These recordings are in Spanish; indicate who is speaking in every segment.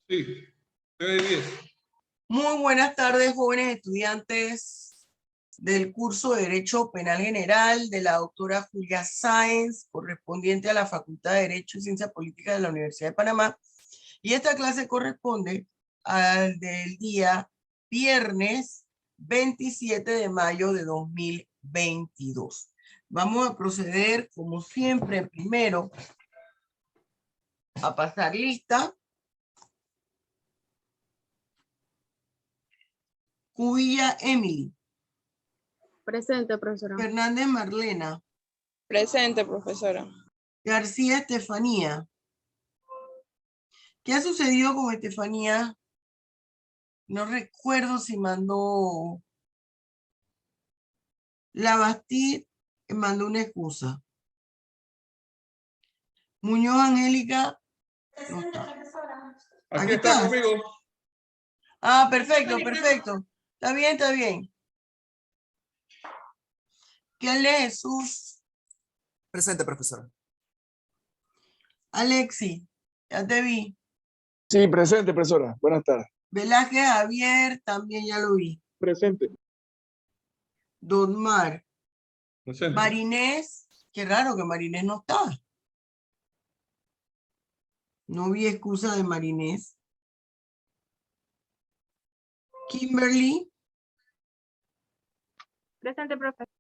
Speaker 1: Sí, 9:10.
Speaker 2: Muy buenas tardes, jóvenes estudiantes del curso de Derecho Penal General de la doctora Julia Sáenz, correspondiente a la Facultad de Derecho y Ciencia Política de la Universidad de Panamá. Y esta clase corresponde al del día viernes 27 de mayo de 2022. Vamos a proceder, como siempre, primero a pasar lista. Cubilla Emily.
Speaker 3: Presente, profesora.
Speaker 2: Fernández Marlena.
Speaker 4: Presente, profesora.
Speaker 2: García Estefanía. ¿Qué ha sucedido con Estefanía? No recuerdo si mandó... La Bastid mandó una excusa. Muñoz Angélica no está.
Speaker 1: Aquí está
Speaker 2: estás.
Speaker 1: conmigo.
Speaker 2: Ah, perfecto, perfecto. Está bien, está bien. ¿Qué lee Jesús?
Speaker 5: Presente, profesora.
Speaker 2: Alexi, ya te vi.
Speaker 6: Sí, presente, profesora. Buenas tardes.
Speaker 2: Velázquez Javier, también ya lo vi.
Speaker 6: Presente.
Speaker 2: Don Mar.
Speaker 1: Presente.
Speaker 2: Marinés, qué raro que Marinés no está. No vi excusa de Marinés. Kimberly,
Speaker 3: Presente, profesora.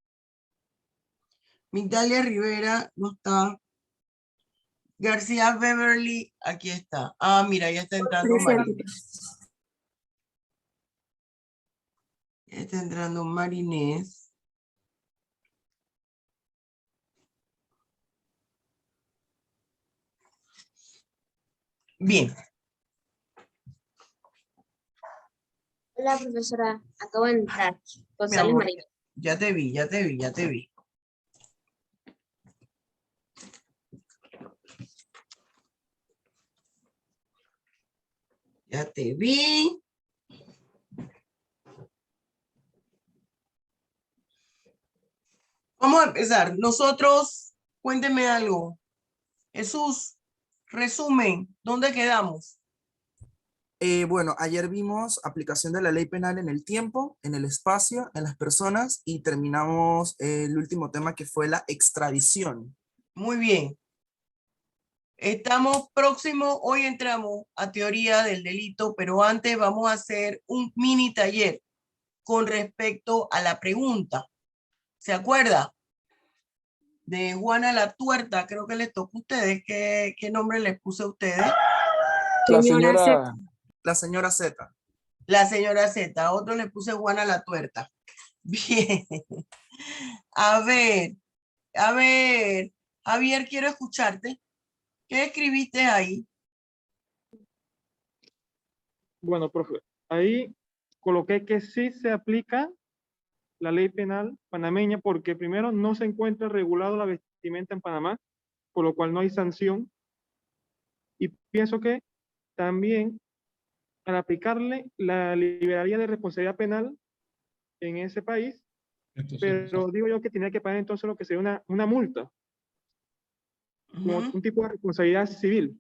Speaker 2: Migdalia Rivera, no está. García Beverly, aquí está. Ah, mira, ya está entrando Marinés. Ya está entrando Marinés. Bien.
Speaker 7: Hola, profesora. Acabo de entrar.
Speaker 2: Mi
Speaker 7: González
Speaker 2: amor,
Speaker 7: Marina.
Speaker 2: ya te vi, ya te vi, ya te vi. Ya te vi. Vamos a empezar. Nosotros, cuénteme algo. Jesús, resumen, ¿dónde quedamos?
Speaker 5: Bueno, ayer vimos aplicación de la ley penal en el tiempo, en el espacio, en las personas y terminamos el último tema que fue la extradición.
Speaker 2: Muy bien. Estamos próximos, hoy entramos a teoría del delito, pero antes vamos a hacer un mini taller con respecto a la pregunta. ¿Se acuerda? De Juana la Tuerta, creo que les tocó a ustedes. ¿Qué nombre les puse a ustedes?
Speaker 6: La
Speaker 3: Señora
Speaker 6: señora...
Speaker 5: La señora Z.
Speaker 2: La señora Z, a otro le puse Juana la Tuerta. Bien. A ver, Javier, quiero escucharte. ¿Qué escribiste ahí?
Speaker 8: Bueno, profe, ahí coloqué que sí se aplica la ley penal panameña porque primero no se encuentra regulado la vestimenta en Panamá, por lo cual no hay sanción. Y pienso que también al aplicarle la liberaría de responsabilidad penal en ese país,
Speaker 1: Entonces,
Speaker 8: pero digo yo que tenía que pagar entonces lo que sería una multa, como un tipo de responsabilidad civil.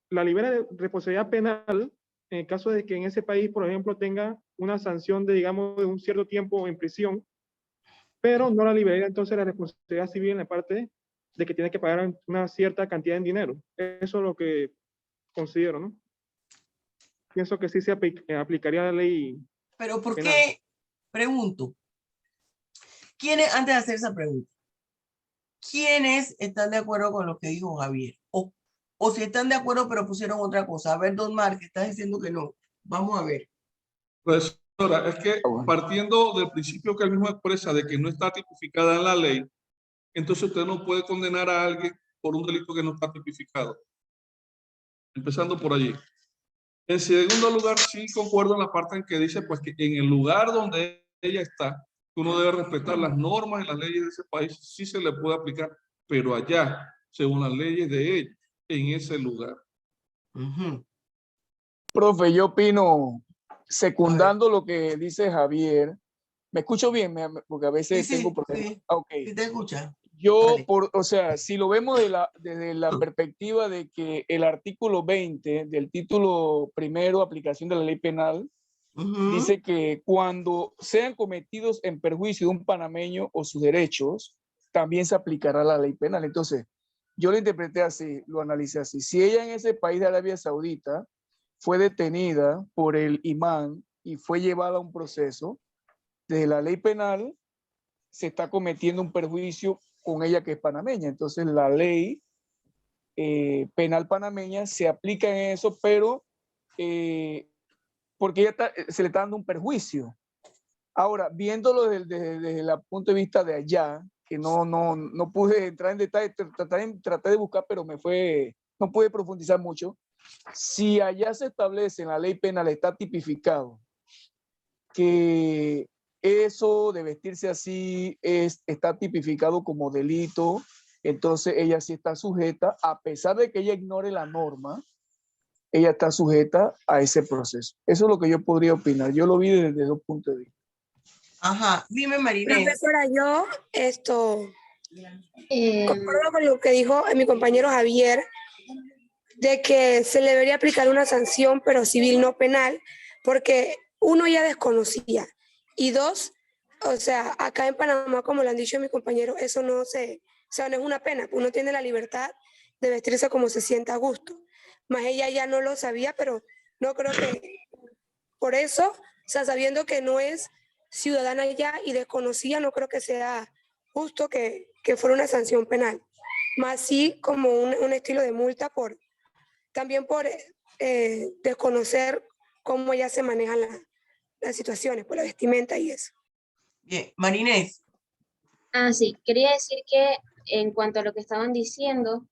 Speaker 8: La libera de responsabilidad penal en el caso de que en ese país, por ejemplo, tenga una sanción de, digamos, de un cierto tiempo en prisión, pero no la liberaría entonces la responsabilidad civil en la parte de que tiene que pagar una cierta cantidad en dinero. Eso es lo que considero, ¿no? Pienso que sí se aplicaría la ley.
Speaker 2: Pero ¿por
Speaker 8: penal.
Speaker 2: qué? Pregunto. ¿Quiénes, antes de hacer esa pregunta, quiénes están de acuerdo con lo que dijo Javier? O si están de acuerdo pero pusieron otra cosa. A ver, Don Mar, que estás diciendo que no. Vamos a ver.
Speaker 1: profesora, es que
Speaker 6: Ah, bueno.
Speaker 1: partiendo del principio que él mismo expresa de que no está tipificada en la ley, entonces usted no puede condenar a alguien por un delito que no está tipificado. Empezando por allí. En segundo lugar, sí concuerdo en la parte en que dice pues que en el lugar donde ella está, uno debe respetar las normas y las leyes de ese país, sí se le puede aplicar, pero allá, según las leyes de ella, en ese lugar.
Speaker 6: Profe, yo opino, secundando lo que dice Javier, ¿me escucho bien? Porque a veces
Speaker 2: Sí,
Speaker 6: tengo
Speaker 2: sí,
Speaker 6: problemas.
Speaker 2: sí.
Speaker 6: Ah, ok.
Speaker 2: Sí te escucha.
Speaker 6: Yo,
Speaker 2: Dale.
Speaker 6: o sea, si lo vemos desde la perspectiva de que el artículo 20 del título primero, aplicación de la ley penal,
Speaker 2: Ujú.
Speaker 6: dice que cuando sean cometidos en perjuicio de un panameño o sus derechos, también se aplicará la ley penal. Entonces, yo lo interpreté así, lo analicé así. Si ella en ese país de Arabia Saudita fue detenida por el imán y fue llevada a un proceso, desde la ley penal se está cometiendo un perjuicio con ella que es panameña. Entonces, la ley penal panameña se aplica en eso, pero porque ella se le está dando un perjuicio. Ahora, viéndolo desde el punto de vista de allá, que no pude entrar en detalle, traté de buscar, pero no pude profundizar mucho. Si allá se establece en la ley penal, está tipificado que eso de vestirse así está tipificado como delito, entonces ella sí está sujeta, a pesar de que ella ignore la norma, ella está sujeta a ese proceso. Eso es lo que yo podría opinar. Yo lo vi desde dos puntos de vista.
Speaker 2: Ajá, dime Marinés.
Speaker 9: Profesora, yo concuerdo con lo que dijo mi compañero Javier, de que se le debería aplicar una sanción, pero civil, no penal, porque uno ya desconocía. Y dos, o sea, acá en Panamá, como lo han dicho mis compañeros, eso no es una pena. Uno tiene la libertad de vestirse como se sienta a gusto. Más ella ya no lo sabía, pero no creo que por eso, o sea, sabiendo que no es ciudadana ya y desconocida, no creo que sea justo que fuera una sanción penal. Más sí como un estilo de multa también por desconocer cómo ya se manejan las situaciones, por la vestimenta y eso.
Speaker 2: Bien, Marinés.
Speaker 7: Sí, quería decir que en cuanto a lo que estaban diciendo,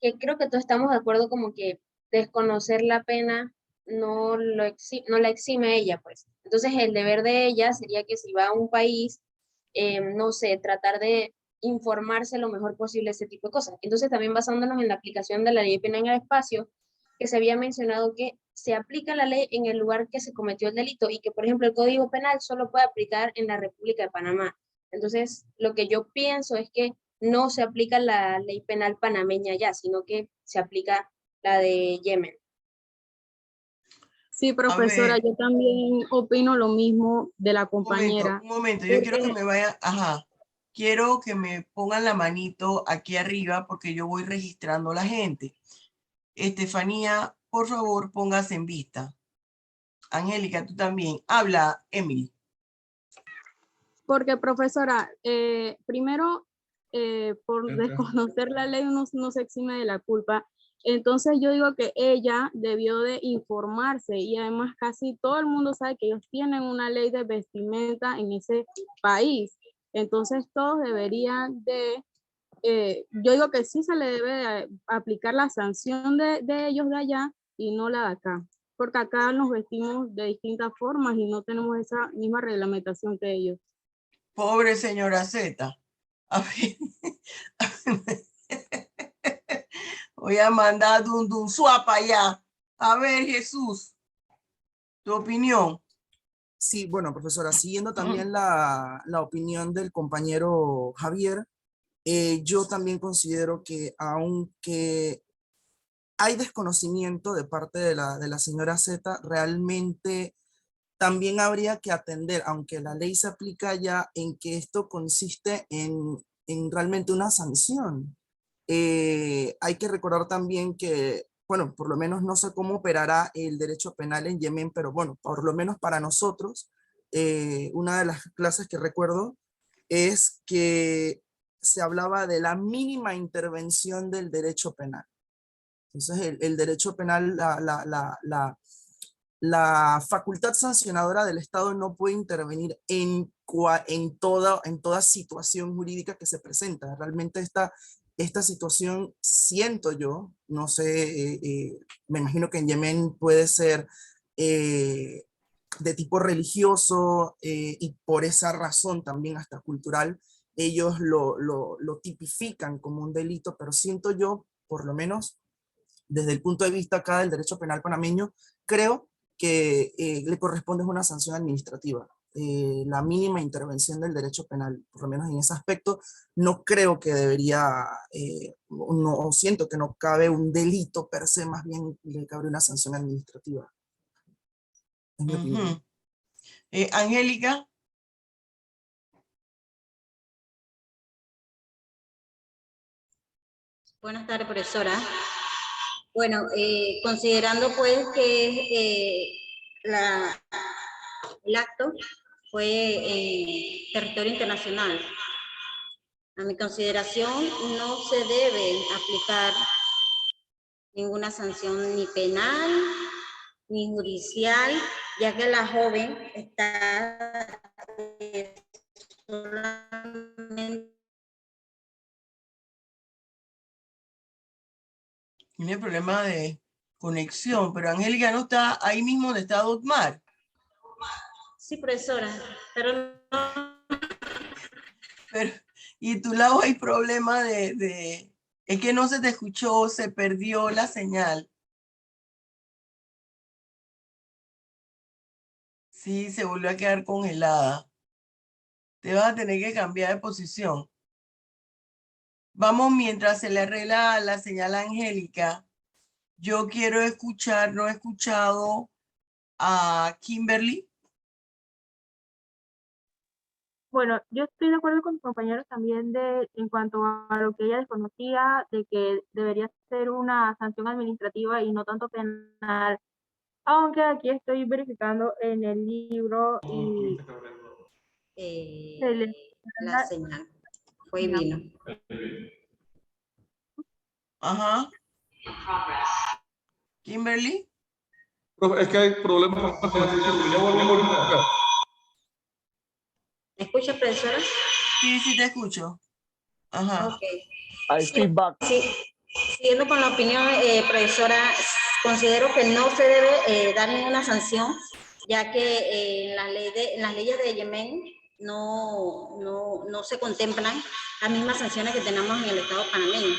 Speaker 7: que creo que todos estamos de acuerdo como que desconocer la pena no la exime a ella, pues. Entonces el deber de ella sería que si va a un país, no sé, tratar de informarse lo mejor posible de ese tipo de cosas. Entonces también basándonos en la aplicación de la ley penal en el espacio, que se había mencionado que se aplica la ley en el lugar que se cometió el delito y que, por ejemplo, el Código Penal solo puede aplicar en la República de Panamá. Entonces, lo que yo pienso es que no se aplica la ley penal panameña ya, sino que se aplica la de Yemen.
Speaker 3: Sí, profesora,
Speaker 2: ver.
Speaker 3: yo también opino lo mismo de la compañera.
Speaker 2: Un momento, yo quiero que me vaya, quiero que me pongan la manito aquí arriba porque yo voy registrando a la gente. Estefanía, por favor, póngase en vista. Angélica, tú también. Habla, Emily.
Speaker 3: Porque, profesora, primero, por desconocer la ley uno no se exime de la culpa. Entonces yo digo que ella debió de informarse y además casi todo el mundo sabe que ellos tienen una ley de vestimenta en ese país. Entonces todos deberían yo digo que sí se le debe de aplicar la sanción de ellos de allá y no la de acá. Porque acá nos vestimos de distintas formas y no tenemos esa misma reglamentación que ellos.
Speaker 2: Pobre señora Z. A ver. Voy a mandar Dundun Suapa allá. A ver, Jesús, tu opinión.
Speaker 5: Sí, bueno, profesora, siguiendo también la opinión del compañero Javier, yo también considero que aunque hay desconocimiento de parte de la señora Z, realmente también habría que atender, aunque la ley se aplica ya, en que esto consiste en realmente una sanción. Hay que recordar también que, bueno, por lo menos no sé cómo operará el derecho penal en Yemen, pero bueno, por lo menos para nosotros, una de las clases que recuerdo es que se hablaba de la mínima intervención del derecho penal. Entonces, el derecho penal, la facultad sancionadora del Estado no puede intervenir en toda situación jurídica que se presenta. Realmente esta situación, siento yo, no sé, me imagino que en Yemen puede ser de tipo religioso y por esa razón también hasta cultural, ellos lo tipifican como un delito, pero siento yo, por lo menos desde el punto de vista acá del derecho penal panameño, creo que le corresponde una sanción administrativa. la mínima intervención del derecho penal, por lo menos en ese aspecto. No creo que debería, no siento que no cabe un delito per se, más bien le cabe una sanción administrativa. Es mi opinión.
Speaker 2: Angélica.
Speaker 10: Buenas tardes, profesora. Bueno, considerando pues que el acto fue en territorio internacional, a mi consideración no se debe aplicar ninguna sanción ni penal ni judicial, ya que la joven está solamente.
Speaker 2: Tiene problema de conexión, pero Angélica no está ahí mismo donde está Dotmar.
Speaker 10: Sí, profesora, pero no.
Speaker 2: Pero, y tu lado hay problema es que no se te escuchó, se perdió la señal. Sí, se volvió a quedar congelada. Te vas a tener que cambiar de posición. Vamos mientras se le arregla la señal a Angélica. Yo quiero escuchar, no he escuchado a Kimberly.
Speaker 3: Bueno, yo estoy de acuerdo con mis compañeros también en cuanto a lo que ella desconocía, de que debería ser una sanción administrativa y no tanto penal. Aunque aquí estoy verificando en el libro y
Speaker 10: La señal fue y vino.
Speaker 2: Ajá. Kimberly.
Speaker 1: Es que hay problemas con el sistema. Ya volvemos a verificar.
Speaker 10: ¿Me escucha, profesora?
Speaker 2: Sí, sí te escucho. Ajá.
Speaker 10: Ok.
Speaker 6: Hay feedback.
Speaker 10: Sí, siguiendo con la opinión, profesora, considero que no se debe dar ninguna sanción, ya que en las leyes de Yemen no se contemplan las mismas sanciones que tenemos en el Estado panameño.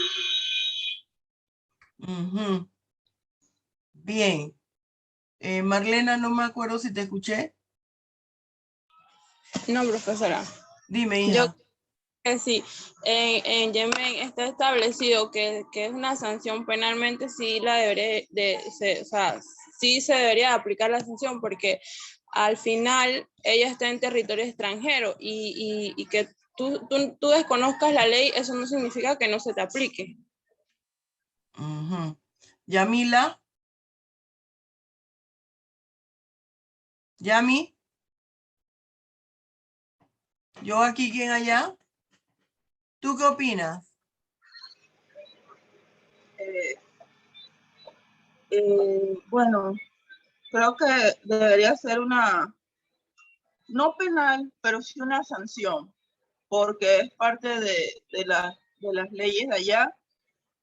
Speaker 2: Ujú. Bien. Marlena, no me acuerdo si te escuché.
Speaker 4: No, profesora.
Speaker 2: Dime, hija.
Speaker 4: Que sí, en Yemen está establecido que es una sanción penalmente, sí sí se debería aplicar la sanción, porque al final ella está en territorio extranjero y que tú desconozcas la ley, eso no significa que no se te aplique.
Speaker 2: Ujú. Yamila. Yami. Yo aquí, ¿quién allá? ¿Tú qué opinas?
Speaker 11: Bueno, creo que debería ser una, no penal, pero sí una sanción, porque es parte de las leyes de allá,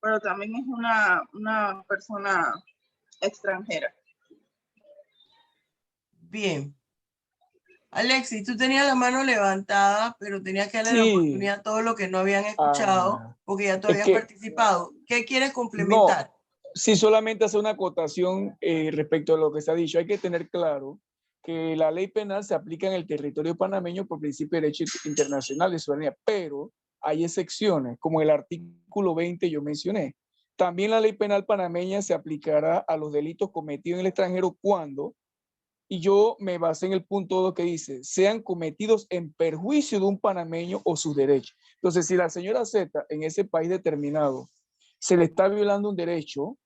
Speaker 11: pero también es una persona extranjera.
Speaker 2: Bien. Alexis, tú tenías la mano levantada, pero tenías que darle la oportunidad a todos los que no habían escuchado, porque ya tú habías participado. ¿Qué quieres complementar?
Speaker 6: No, sí, solamente hacer una acotación respecto a lo que se ha dicho. Hay que tener claro que la ley penal se aplica en el territorio panameño por principio de derecho internacional de soberanía, pero hay excepciones, como el artículo 20 yo mencioné. También la ley penal panameña se aplicará a los delitos cometidos en el extranjero cuando, y yo me basé en el punto 2 que dice, sean cometidos en perjuicio de un panameño o sus derechos. Entonces, si la señora Z en ese país determinado se le está violando un derecho,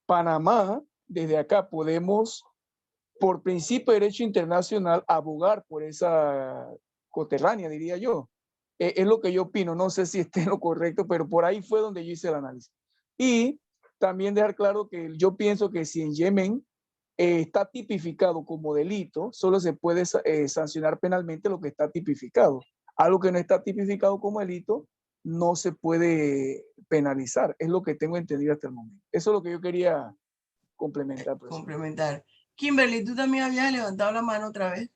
Speaker 6: Panamá, desde acá podemos, por principio de derecho internacional, abogar por esa coterránea, diría yo. Es lo que yo opino, no sé si esté en lo correcto, pero por ahí fue donde yo hice el análisis. Y también dejar claro que yo pienso que si en Yemen está tipificado como delito, solo se puede sancionar penalmente lo que está tipificado. Algo que no está tipificado como delito no se puede penalizar. Es lo que tengo entendido hasta el momento. Eso es lo que yo quería complementar.
Speaker 2: Complementar. Kimberly, tú también habías levantado la mano otra vez.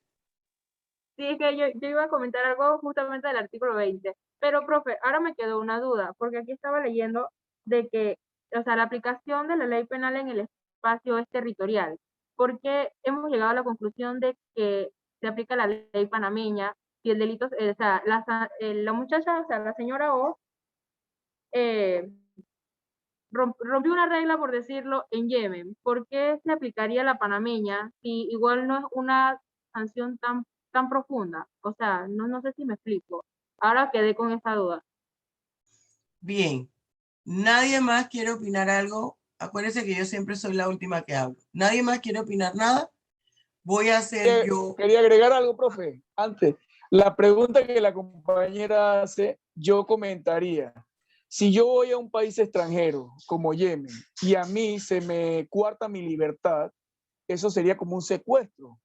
Speaker 3: Sí, es que yo iba a comentar algo justamente del artículo 20. Pero, profe, ahora me quedó una duda, porque aquí estaba leyendo de que, o sea, la aplicación de la ley penal en el espacio es territorial. Porque hemos llegado a la conclusión de que
Speaker 12: se aplica la ley panameña, si el delito, o sea, la muchacha, o sea, la señora O, rompió una regla, por decirlo, en Yemen. ¿Por qué se aplicaría la panameña si igual no es una sanción tan profunda? O sea, no sé si me explico. Ahora quedé con esta duda.
Speaker 2: Bien. ¿Nadie más quiere opinar algo? Acuérdense que yo siempre soy la última que hablo. ¿Nadie más quiere opinar nada? Voy a hacer yo...
Speaker 6: Quería agregar algo, profe. Antes, la pregunta que la compañera hace, yo comentaría. Si yo voy a un país extranjero como Yemen y a mí se me coarta mi libertad, eso sería como un secuestro.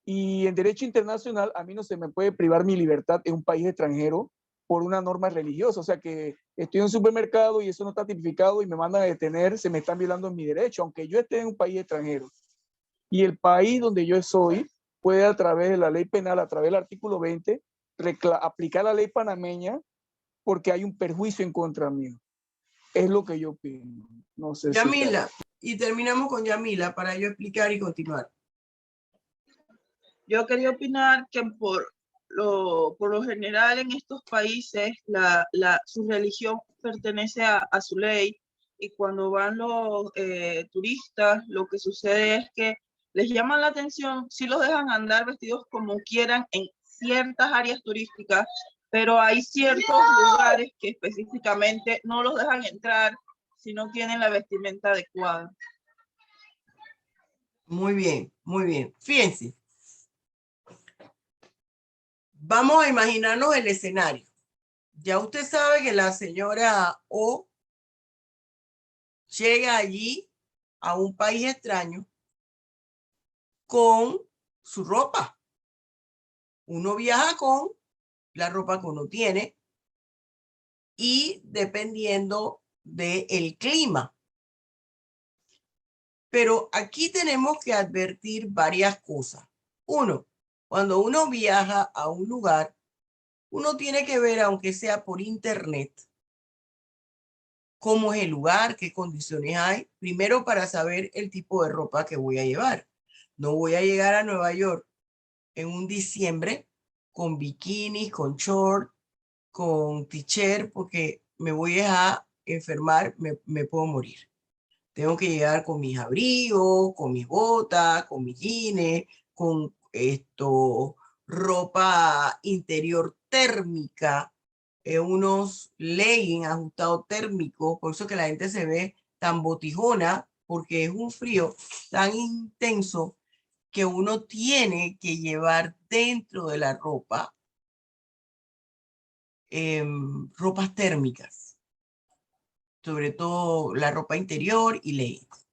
Speaker 6: Y en derecho internacional a mí no se me puede privar mi libertad en un país extranjero por una norma religiosa. O sea que estoy en un supermercado y eso no está tipificado y me mandan a detener, se me están violando mi derecho, aunque yo esté en un país extranjero. Y el país donde yo soy puede, a través de la ley penal, a través del artículo 20, aplicar la ley panameña porque hay un perjuicio en contra mío. Es lo que yo opino. No sé
Speaker 2: Yamila, y terminamos con Yamila para yo explicar y continuar.
Speaker 11: Yo quería opinar que por lo general en estos países su religión pertenece a su ley, y cuando van los turistas, lo que sucede es que les llaman la atención, sí los dejan andar vestidos como quieran en ciertas áreas turísticas, pero hay ciertos lugares que específicamente no los dejan entrar si no tienen la vestimenta adecuada.
Speaker 2: Muy bien, muy bien. Fíjense. Vamos a imaginarnos el escenario. Ya usted sabe que la señora O llega allí a un país extraño con su ropa. Uno viaja con la ropa que uno tiene y dependiendo del clima. Pero aquí tenemos que advertir varias cosas. Uno, cuando uno viaja a un lugar, uno tiene que ver, aunque sea por internet, cómo es el lugar, qué condiciones hay, primero para saber el tipo de ropa que voy a llevar. No voy a llegar a Nueva York en un diciembre con bikinis, con short, con t-shirt, porque me voy a enfermar, me puedo morir. Tengo que llegar con mis abrigos, con mis botas, con mis jeans, con ropa interior térmica, unos leggings ajustados térmicos, por eso que la gente se ve tan botijona, porque es un frío tan intenso que uno tiene que llevar dentro de la ropa ropas térmicas, sobre todo la ropa interior y leggings.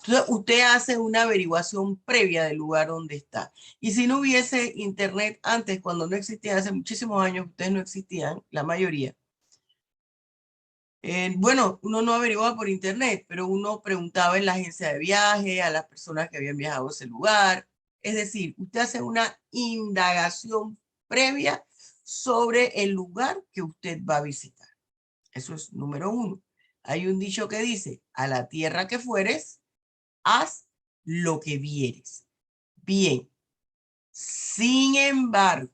Speaker 2: Entonces, usted hace una averiguación previa del lugar donde está. Y si no hubiese internet antes, cuando no existía, hace muchísimos años, ustedes no existían, la mayoría. Bueno, uno no averiguaba por internet, pero uno preguntaba en la agencia de viaje, a las personas que habían viajado a ese lugar. Es decir, usted hace una indagación previa sobre el lugar que usted va a visitar. Eso es número uno. Hay un dicho que dice, a la tierra que fueres, haz lo que vieres. Bien. Sin embargo,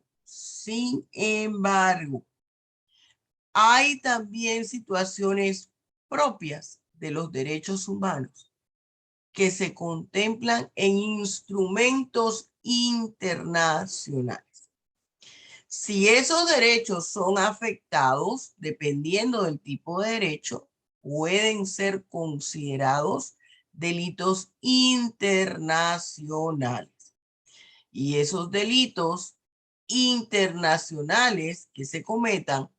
Speaker 2: hay también situaciones propias de los derechos humanos que se contemplan en instrumentos internacionales. Si esos derechos son afectados, dependiendo del tipo de derecho, pueden ser considerados delitos internacionales. Y esos delitos internacionales que se cometan,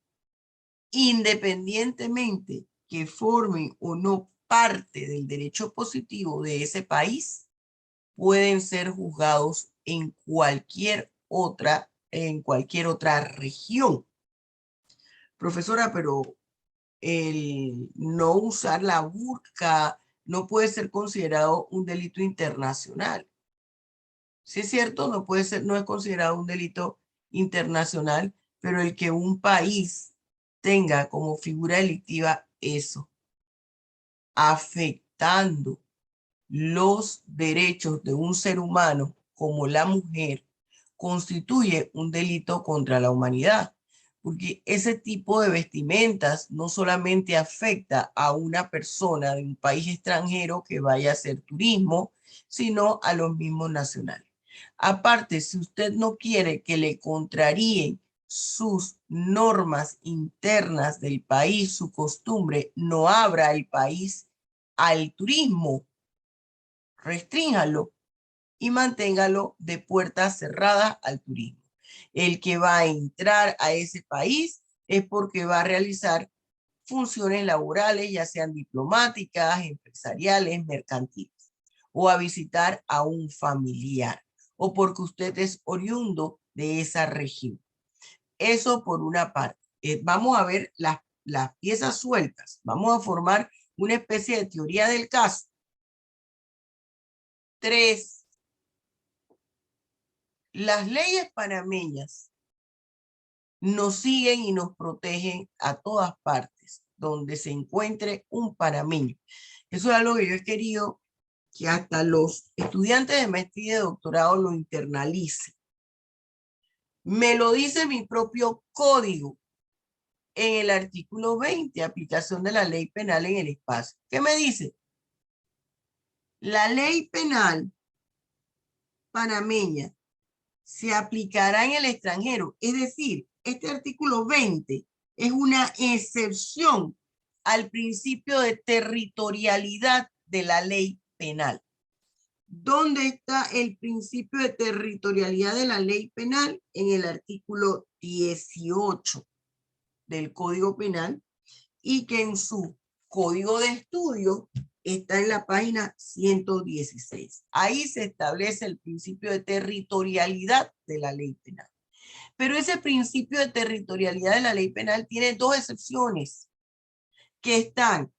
Speaker 2: independientemente que formen o no parte del derecho positivo de ese país, pueden ser juzgados en cualquier otra región. Profesora, pero el no usar la burka no puede ser considerado un delito internacional. Sí es cierto, no puede ser, no es considerado un delito internacional, pero el que un país tenga como figura delictiva eso, afectando los derechos de un ser humano como la mujer, constituye un delito contra la humanidad, porque ese tipo de vestimentas no solamente afecta a una persona de un país extranjero que vaya a hacer turismo, sino a los mismos nacionales. Aparte, si usted no quiere que le contraríen sus normas internas del país, su costumbre, no abra el país al turismo, restríngalo y manténgalo de puertas cerradas al turismo. El que va a entrar a ese país es porque va a realizar funciones laborales, ya sean diplomáticas, empresariales, mercantiles, o a visitar a un familiar, o porque usted es oriundo de esa región. Eso por una parte. Vamos a ver las piezas sueltas. Vamos a formar una especie de teoría del caso. 3. Las leyes panameñas nos siguen y nos protegen a todas partes donde se encuentre un panameño. Eso es algo que yo he querido que hasta los estudiantes de maestría y de doctorado lo internalicen. Me lo dice mi propio código en el artículo 20, aplicación de la ley penal en el espacio. ¿Qué me dice? La ley penal panameña se aplicará en el extranjero. Es decir, este artículo 20 es una excepción al principio de territorialidad de la ley penal. ¿Dónde está el principio de territorialidad de la ley penal? En el artículo 18 del Código Penal, y que en su código de estudio está en la página 116. Ahí se establece el principio de territorialidad de la ley penal. Pero ese principio de territorialidad de la ley penal tiene dos excepciones que están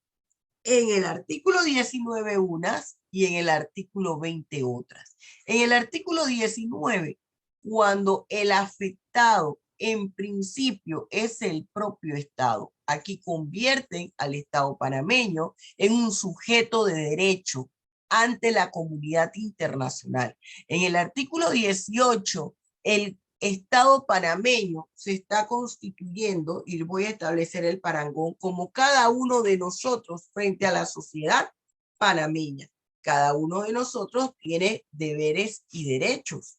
Speaker 2: en el artículo 19 unas y en el artículo 20 otras. En el artículo 19, cuando el afectado en principio es el propio Estado, aquí convierten al Estado panameño en un sujeto de derecho ante la comunidad internacional. En el artículo 18, el Estado panameño se está constituyendo, y voy a establecer el parangón, como cada uno de nosotros frente a la sociedad panameña. Cada uno de nosotros tiene deberes y derechos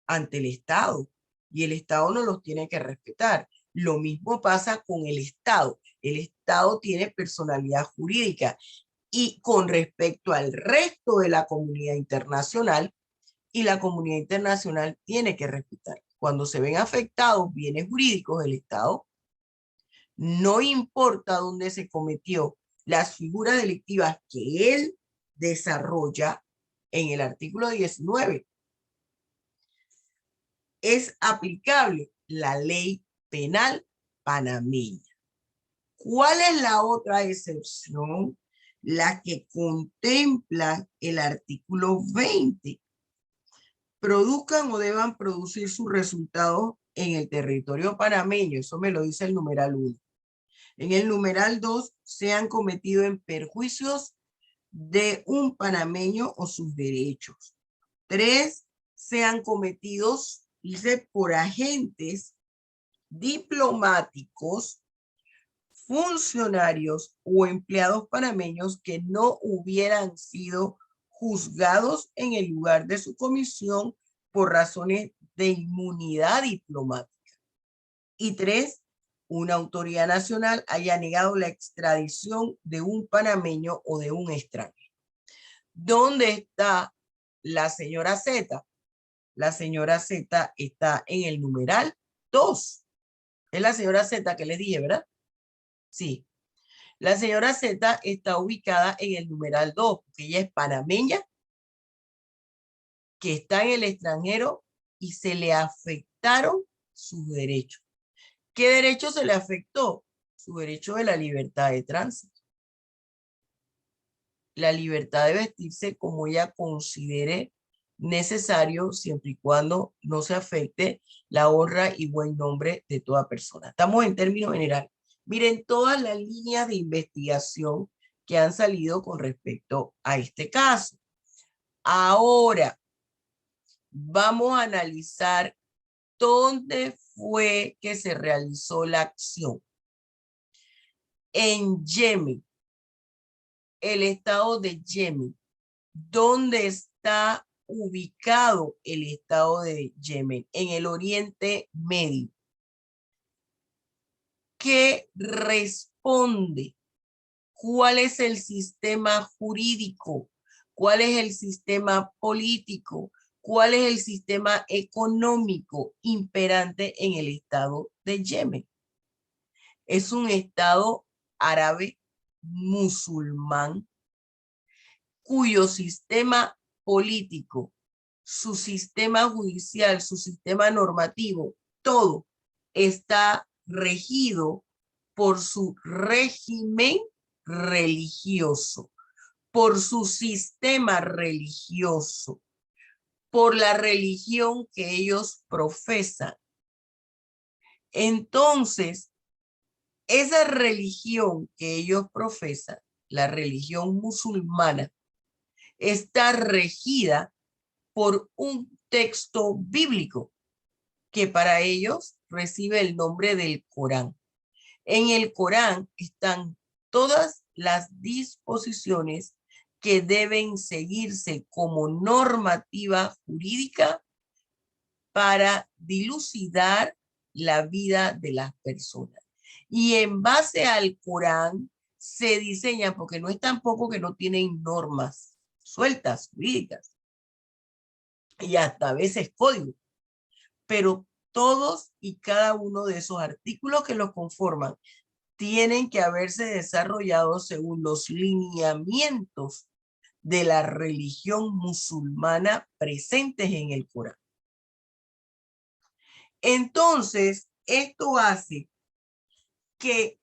Speaker 2: ante el Estado, y el Estado nos los tiene que respetar. Lo mismo pasa con el Estado. El Estado tiene personalidad jurídica, y con respecto al resto de la comunidad internacional, y la comunidad internacional tiene que respetar. Cuando se ven afectados bienes jurídicos del Estado, no importa dónde se cometió, las figuras delictivas que él desarrolla en el artículo 19, es aplicable la ley penal panameña. ¿Cuál es la otra excepción? La que contempla el artículo 20. Produzcan o deban producir sus resultados en el territorio panameño. Eso me lo dice el numeral 1. En el numeral 2, sean cometidos en perjuicios de un panameño o sus derechos. 3, sean cometidos, dice, por agentes diplomáticos, funcionarios o empleados panameños que no hubieran sido juzgados en el lugar de su comisión por razones de inmunidad diplomática. Y 3, una autoridad nacional haya negado la extradición de un panameño o de un extranjero. ¿Dónde está la señora Z? La señora Z está en el numeral 2. Es la señora Z que les dije, ¿verdad? Sí. La señora Z está ubicada en el numeral 2, porque ella es panameña, que está en el extranjero y se le afectaron sus derechos. ¿Qué derecho se le afectó? Su derecho de la libertad de tránsito. La libertad de vestirse como ella considere necesario, siempre y cuando no se afecte la honra y buen nombre de toda persona. Estamos en términos generales. Miren todas las líneas de investigación que han salido con respecto a este caso. Ahora, vamos a analizar dónde fue que se realizó la acción. En Yemen, el estado de Yemen. ¿Dónde está ubicado el estado de Yemen? En el Oriente Medio. ¿Qué responde? ¿Cuál es el sistema jurídico? ¿Cuál es el sistema político? ¿Cuál es el sistema económico imperante en el estado de Yemen? Es un estado árabe musulmán cuyo sistema político, su sistema judicial, su sistema normativo, todo está regido por su régimen religioso, por su sistema religioso, por la religión que ellos profesan. Entonces, esa religión que ellos profesan, la religión musulmana, está regida por un texto bíblico que para ellos recibe el nombre del Corán. En el Corán están todas las disposiciones que deben seguirse como normativa jurídica para dilucidar la vida de las personas. Y en base al Corán se diseña, porque no es tampoco que no tienen normas sueltas, jurídicas, y hasta a veces código, pero todos y cada uno de esos artículos que los conforman tienen que haberse desarrollado según los lineamientos de la religión musulmana presentes en el Corán. Entonces, esto hace que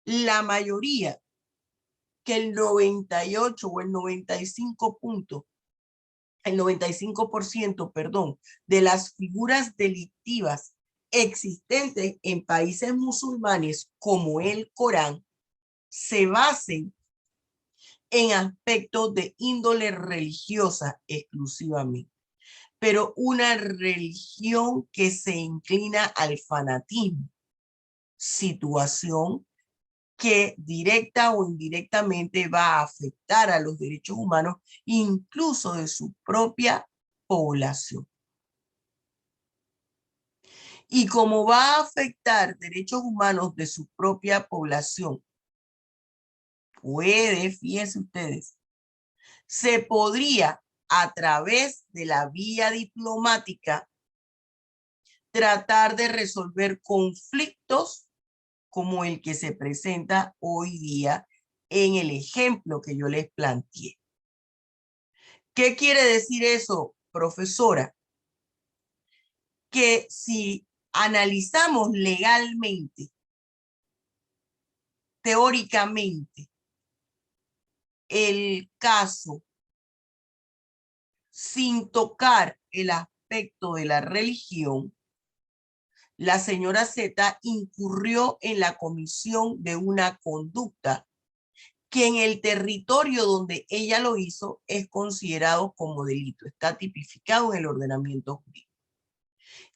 Speaker 2: la mayoría, que el 98 o el 95%, perdón, de las figuras delictivas existentes en países musulmanes como el Corán se basen en aspectos de índole religiosa exclusivamente, pero una religión que se inclina al fanatismo, situación que directa o indirectamente va a afectar a los derechos humanos, incluso de su propia población. Y como va a afectar derechos humanos de su propia población, fíjense ustedes, se podría a través de la vía diplomática tratar de resolver conflictos como el que se presenta hoy día en el ejemplo que yo les planteé. ¿Qué quiere decir eso, profesora? Que si analizamos legalmente, teóricamente, el caso sin tocar el aspecto de la religión, la señora Z incurrió en la comisión de una conducta que en el territorio donde ella lo hizo es considerado como delito, está tipificado en el ordenamiento jurídico.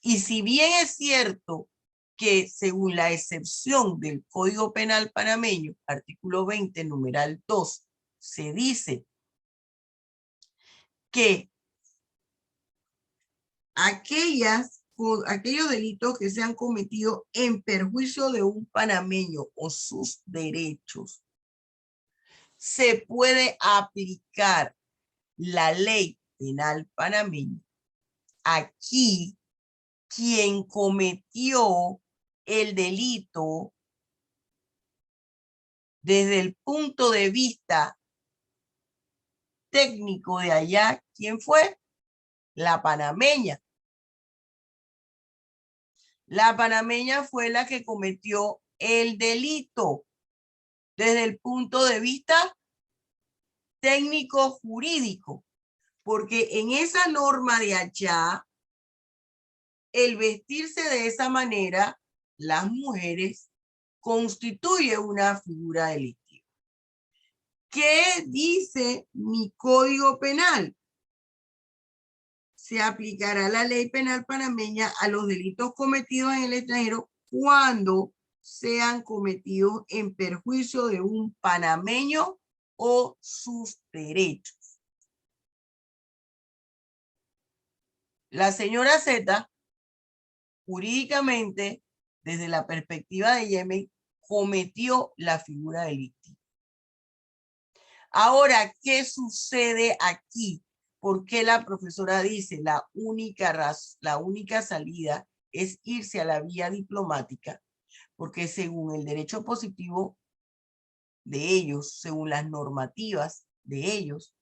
Speaker 2: Y si bien es cierto que según la excepción del Código Penal panameño, artículo 20, numeral 2, se dice que aquellos delitos que se han cometido en perjuicio de un panameño o sus derechos, se puede aplicar la ley penal panameña. Aquí, quien cometió el delito desde el punto de vista técnico de allá, ¿quién fue? La panameña. La panameña fue la que cometió el delito desde el punto de vista técnico jurídico, porque en esa norma de allá, el vestirse de esa manera, las mujeres, constituye una figura delictiva. ¿Qué dice mi Código Penal? se aplicará la ley penal panameña a los delitos cometidos en el extranjero cuando sean cometidos en perjuicio de un panameño o sus derechos. La señora Z, jurídicamente, desde la perspectiva de Yemen, cometió la figura delictiva. Ahora, ¿qué sucede aquí? ¿Por qué la profesora dice la única salida es irse a la vía diplomática? Porque según el derecho positivo de ellos, según las normativas de ellos,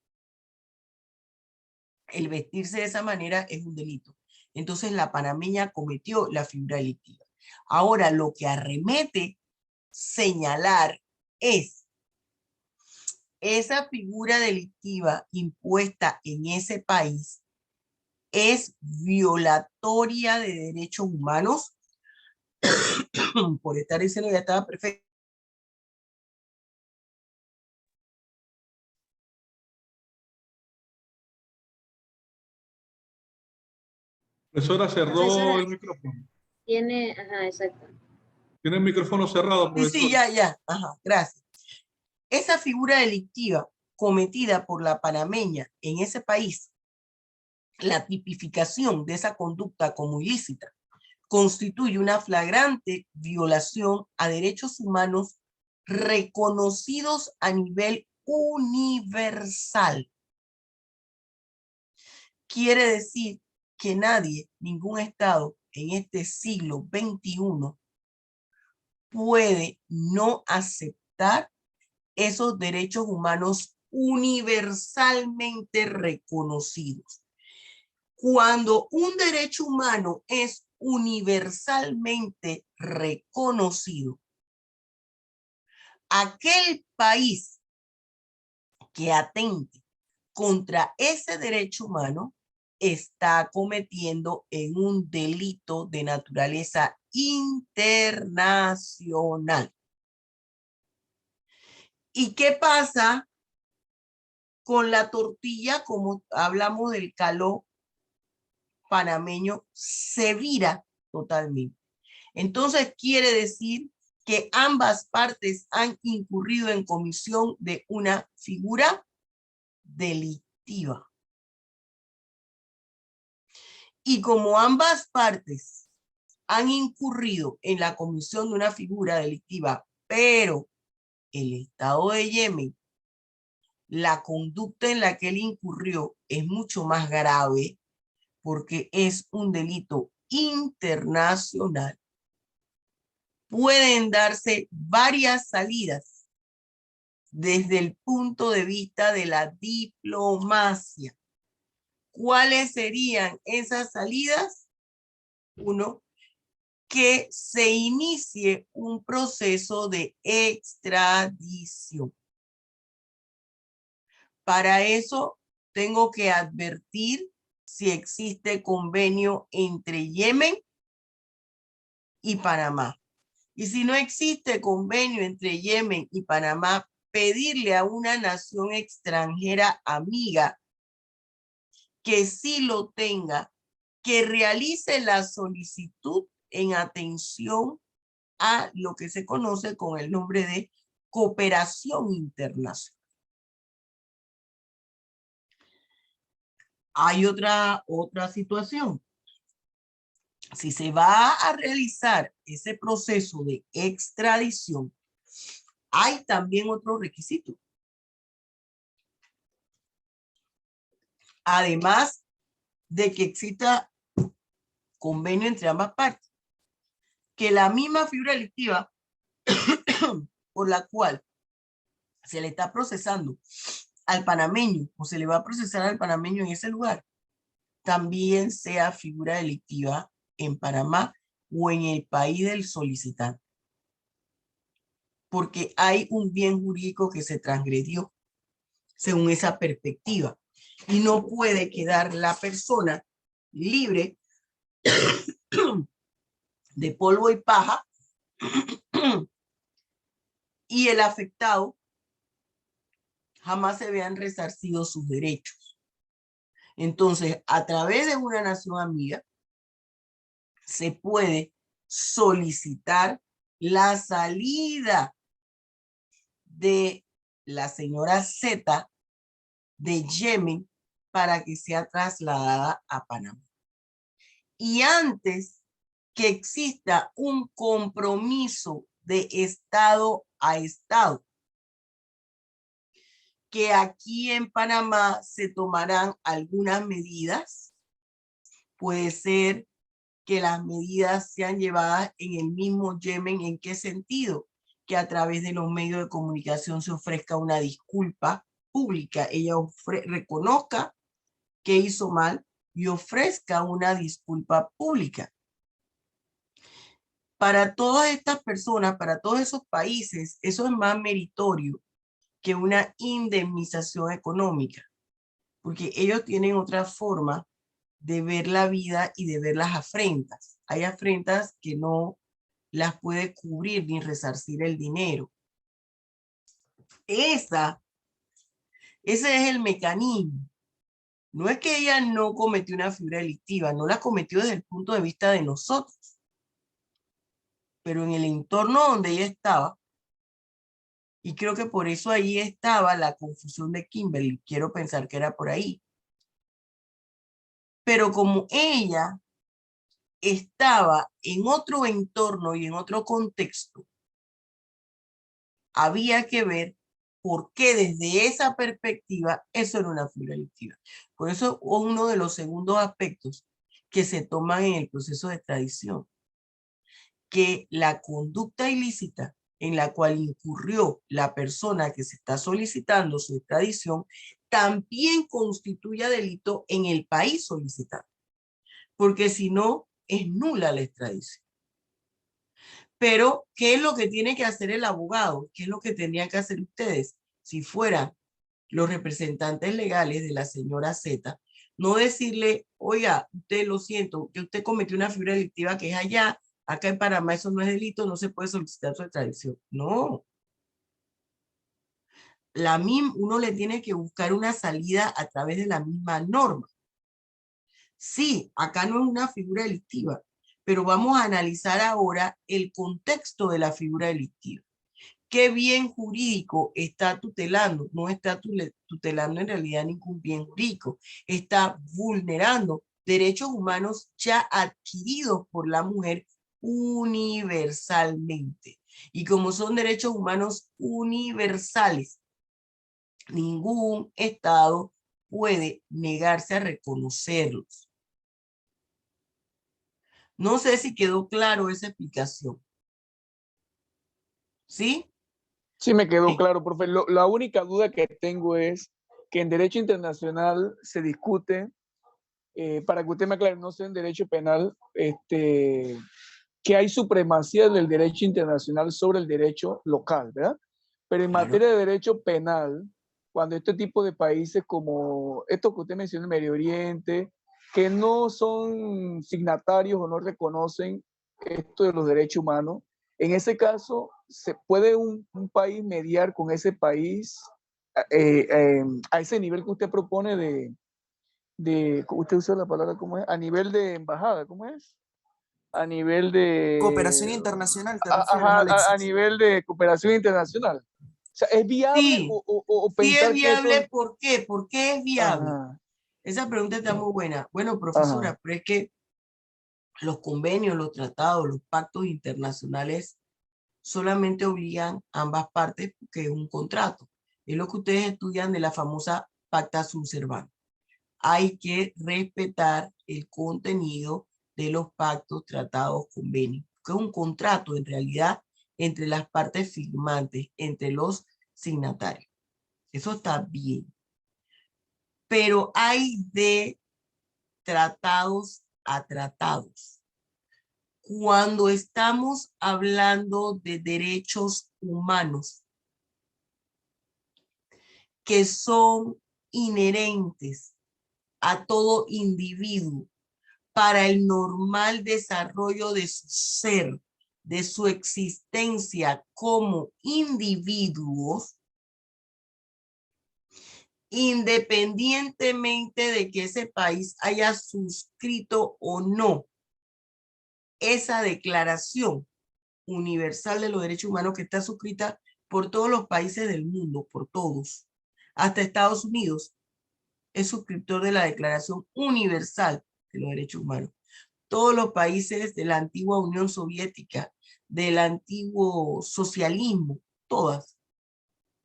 Speaker 2: el vestirse de esa manera es un delito. Entonces la panameña cometió la figura delictiva. Ahora lo que arremete señalar es esa figura delictiva impuesta en ese país es violatoria de derechos humanos. Por estar diciendo ya estaba perfecto.
Speaker 1: Profesora, cerró
Speaker 7: Profesora,
Speaker 1: el micrófono.
Speaker 7: tiene, ajá, exacto.
Speaker 1: Tiene el micrófono cerrado,
Speaker 2: Sí,
Speaker 1: profesora.
Speaker 2: sí, ya. Ajá, gracias. Esa figura delictiva cometida por la panameña en ese país, la tipificación de esa conducta como ilícita, constituye una flagrante violación a derechos humanos reconocidos a nivel universal. Quiere decir que nadie, ningún Estado en este siglo XXI puede no aceptar esos derechos humanos universalmente reconocidos. Cuando un derecho humano es universalmente reconocido, aquel país que atente contra ese derecho humano está cometiendo en un delito de naturaleza internacional. ¿Y qué pasa con la tortilla? Como hablamos del caló panameño, se vira totalmente. Entonces quiere decir que ambas partes han incurrido en comisión de una figura delictiva. Y como ambas partes han incurrido en la comisión de una figura delictiva, pero el Estado de Yemen, la conducta en la que él incurrió es mucho más grave porque es un delito internacional, pueden darse varias salidas desde el punto de vista de la diplomacia. ¿Cuáles serían esas salidas? Uno, que se inicie un proceso de extradición. Para eso tengo que advertir si existe convenio entre Yemen y Panamá. Y si no existe convenio entre Yemen y Panamá, pedirle a una nación extranjera amiga que sí lo tenga, que realice la solicitud en atención a lo que se conoce con el nombre de cooperación internacional. Hay otra situación. Si se va a realizar ese proceso de extradición, hay también otro requisito. Además de que exista convenio entre ambas partes, que la misma figura delictiva por la cual se le está procesando al panameño o se le va a procesar al panameño en ese lugar, también sea figura delictiva en Panamá o en el país del solicitante. Porque hay un bien jurídico que se transgredió según esa perspectiva. Y no puede quedar la persona libre de polvo y paja y el afectado jamás se vean resarcidos sus derechos. Entonces, a través de una nación amiga, se puede solicitar la salida de la señora Z de Yemen para que sea trasladada a Panamá. Y antes que exista un compromiso de Estado a Estado, que aquí en Panamá se tomarán algunas medidas, puede ser que las medidas sean llevadas en el mismo Yemen. ¿En qué sentido? Que a través de los medios de comunicación se ofrezca una disculpa pública. Ella reconozca que hizo mal y ofrezca una disculpa pública. Para todas estas personas, para todos esos países, eso es más meritorio que una indemnización económica, porque ellos tienen otra forma de ver la vida y de ver las afrentas. Hay afrentas que no las puede cubrir ni resarcir el dinero. Ese es el mecanismo. No es que ella no cometió una figura delictiva, no la cometió desde el punto de vista de nosotros. Pero en el entorno donde ella estaba, y creo que por eso ahí estaba la confusión de Kimberly, quiero pensar que era por ahí. Pero como ella estaba en otro entorno y en otro contexto, había que ver por qué desde esa perspectiva eso era una figura delictiva. Por eso uno de los segundos aspectos que se toman en el proceso de extradición, que la conducta ilícita en la cual incurrió la persona que se está solicitando su extradición también constituye delito en el país solicitado, porque si no es nula la extradición. Pero, ¿qué es lo que tiene que hacer el abogado? ¿Qué es lo que tendrían que hacer ustedes? Si fueran los representantes legales de la señora Z, no decirle, oiga, usted lo siento, que usted cometió una figura delictiva que es allá, acá en Panamá eso no es delito, no se puede solicitar su extradición. No. Uno le tiene que buscar una salida a través de la misma norma. Sí, acá no es una figura delictiva, pero vamos a analizar ahora el contexto de la figura delictiva. ¿Qué bien jurídico está tutelando? No está tutelando en realidad ningún bien jurídico. Está vulnerando derechos humanos ya adquiridos por la mujer universalmente. Y como son derechos humanos universales, ningún Estado puede negarse a reconocerlos. No sé si quedó claro esa explicación. ¿Sí?
Speaker 6: Sí, me quedó claro, profe. La única duda que tengo es que en derecho internacional se discute, para que usted me aclare, no sé en derecho penal, que hay supremacía del derecho internacional sobre el derecho local, ¿verdad? Pero en materia de derecho penal, cuando este tipo de países como estos que usted mencionó, el Medio Oriente, que no son signatarios o no reconocen esto de los derechos humanos, en ese caso, ¿se puede un país mediar con ese país a ese nivel que usted propone usted usa la palabra, ¿cómo es? A nivel de embajada, ¿cómo es? A nivel de...
Speaker 5: Cooperación internacional, ¿te refieres, Alexis?
Speaker 6: A nivel de cooperación internacional. O sea, ¿es viable
Speaker 2: Sí,
Speaker 6: o
Speaker 2: sí
Speaker 6: pensar
Speaker 2: es viable?
Speaker 6: que eso...
Speaker 2: ¿Por qué? ¿Por qué es viable?
Speaker 6: Ajá.
Speaker 2: Esa pregunta está muy buena. Bueno, profesora,
Speaker 6: Ajá.
Speaker 2: pero es que los convenios, los tratados, los pactos internacionales solamente obligan a ambas partes porque es un contrato. Es lo que ustedes estudian de la famosa pacta sunt servanda. Hay que respetar el contenido de los pactos, tratados, convenios, que es un contrato en realidad entre las partes firmantes, entre los signatarios. Eso está bien. Pero hay de tratados a tratados. Cuando estamos hablando de derechos humanos que son inherentes a todo individuo para el normal desarrollo de su ser, de su existencia como individuos, independientemente de que ese país haya suscrito o no esa Declaración Universal de los Derechos Humanos, que está suscrita por todos los países del mundo, por todos. Hasta Estados Unidos es suscriptor de la Declaración Universal de los Derechos Humanos. Todos los países de la antigua Unión Soviética, del antiguo socialismo, todas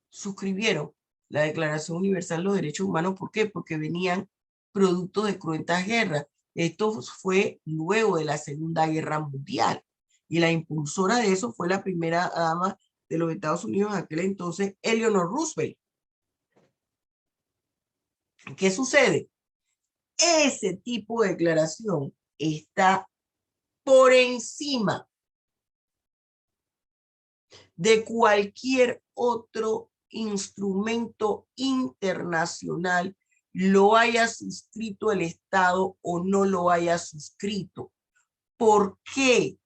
Speaker 2: suscribieron la Declaración Universal de los Derechos Humanos. ¿Por qué? Porque venían productos de cruentas guerras. Esto fue luego de la Segunda Guerra Mundial. Y la impulsora de eso fue la primera dama de los Estados Unidos en aquel entonces, Eleanor Roosevelt. ¿Qué sucede? Ese tipo de declaración está por encima de cualquier otro instrumento internacional, lo haya suscrito el Estado o no lo haya suscrito. ¿Por qué?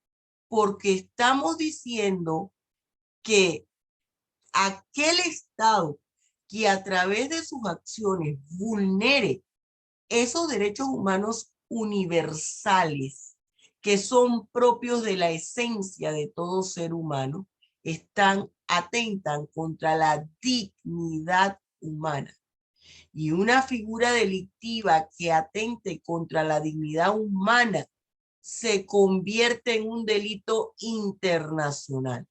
Speaker 2: Porque estamos diciendo que aquel Estado que a través de sus acciones vulnere esos derechos humanos universales que son propios de la esencia de todo ser humano, atentan contra la dignidad humana. Y una figura delictiva que atente contra la dignidad humana se convierte en un delito internacional.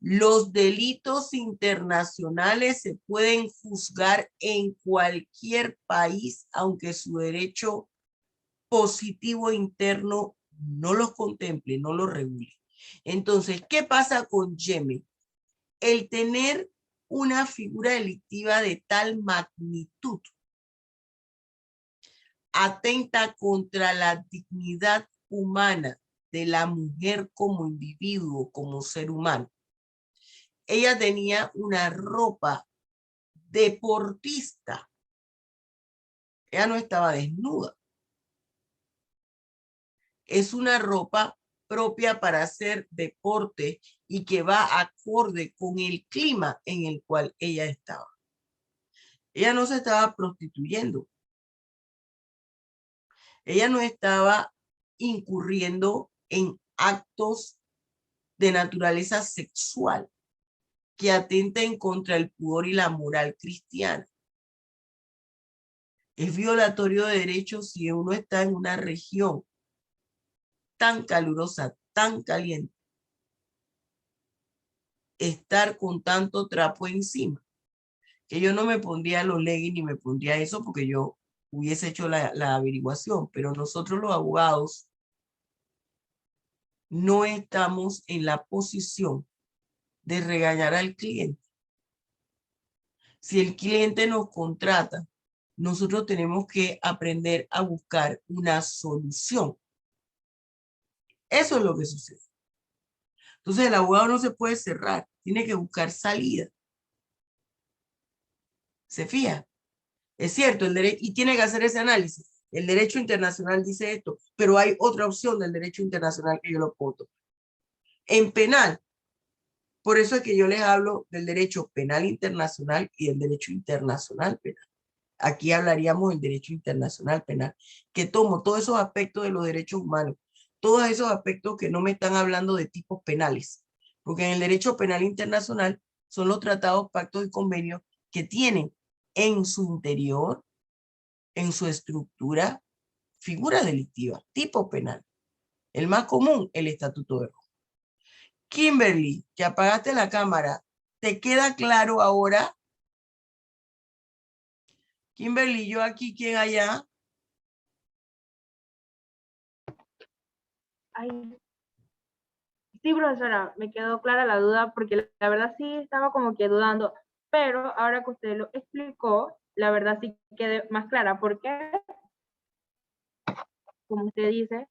Speaker 2: Los delitos internacionales se pueden juzgar en cualquier país, aunque su derecho positivo interno no los contemple, no los regule. Entonces, ¿qué pasa con Yemen? El tener una figura delictiva de tal magnitud atenta contra la dignidad humana de la mujer como individuo, como ser humano. Ella tenía una ropa deportista. Ella no estaba desnuda. Es una ropa propia para hacer deporte y que va acorde con el clima en el cual ella estaba. Ella no se estaba prostituyendo. Ella no estaba incurriendo en actos de naturaleza sexual que atenten contra el pudor y la moral cristiana. Es violatorio de derechos si uno está en una región tan calurosa, tan caliente, estar con tanto trapo encima, que yo no me pondría los leggings ni me pondría eso porque yo hubiese hecho la averiguación, pero nosotros los abogados no estamos en la posición de regañar al cliente. Si el cliente nos contrata, nosotros tenemos que aprender a buscar una solución. Eso es lo que sucede. Entonces el abogado no se puede cerrar, tiene que buscar salida. ¿Se fija? Es cierto, el derecho, y tiene que hacer ese análisis. El derecho internacional dice esto, pero hay otra opción del derecho internacional que yo lo puedo tomar. En penal, por eso es que yo les hablo del derecho penal internacional y del derecho internacional penal. Aquí hablaríamos del derecho internacional penal, que tomo todos esos aspectos de los derechos humanos, todos esos aspectos que no me están hablando de tipos penales, porque en el derecho penal internacional son los tratados, pactos y convenios que tienen en su interior, en su estructura, figura delictiva, tipo penal. El más común, el Estatuto de Roma. Kimberly, que apagaste la cámara, ¿te queda claro ahora? Kimberly, yo aquí, ¿quién allá?
Speaker 12: Ay. Sí, profesora, me quedó clara la duda porque la verdad sí estaba como que dudando, pero ahora que usted lo explicó, la verdad sí quedé más clara porque, como usted dice,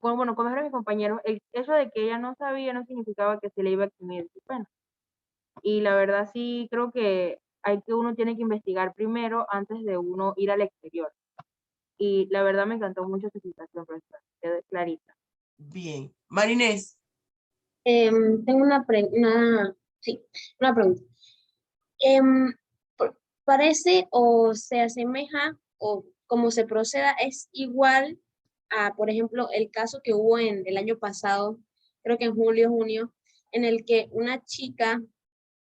Speaker 12: bueno, como dijeron mis compañeros, el hecho de que ella no sabía no significaba que se le iba a eximir su pena. Y la verdad sí creo que uno tiene que investigar primero antes de uno ir al exterior. Y la verdad me encantó mucho su situación, profesora, quedó clarita.
Speaker 2: Bien. Marinés.
Speaker 7: Tengo una pregunta. parece o se asemeja o como se proceda es igual a, por ejemplo, el caso que hubo en el año pasado, creo que en julio, junio, en el que una chica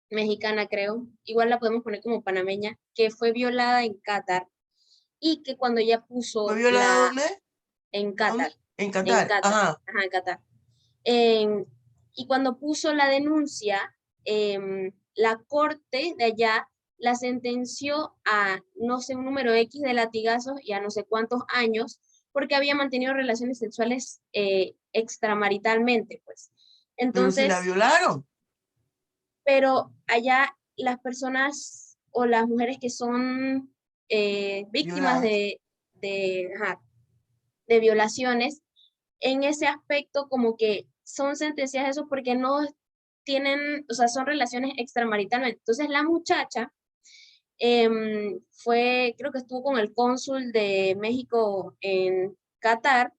Speaker 7: mexicana, creo, igual la podemos poner como panameña, que fue violada en Qatar y que cuando ella puso
Speaker 2: ¿Fue violada dónde?
Speaker 7: en Qatar,
Speaker 2: En
Speaker 7: en
Speaker 2: Qatar.
Speaker 7: Qatar,
Speaker 2: Ajá.
Speaker 7: ajá, en Qatar. Y cuando puso la denuncia, la corte de allá la sentenció a no sé, un número X de latigazos y a no sé cuántos años, porque había mantenido relaciones sexuales extramaritalmente, pues.
Speaker 2: Pero si la
Speaker 7: Entonces,
Speaker 2: violaron.
Speaker 7: pero allá las personas o las mujeres que son víctimas
Speaker 2: Violadas.
Speaker 7: ajá, de violaciones, en ese aspecto como que son sentenciadas eso porque no tienen, o sea, son relaciones extramaritales. Entonces la muchacha creo que estuvo con el cónsul de México en Qatar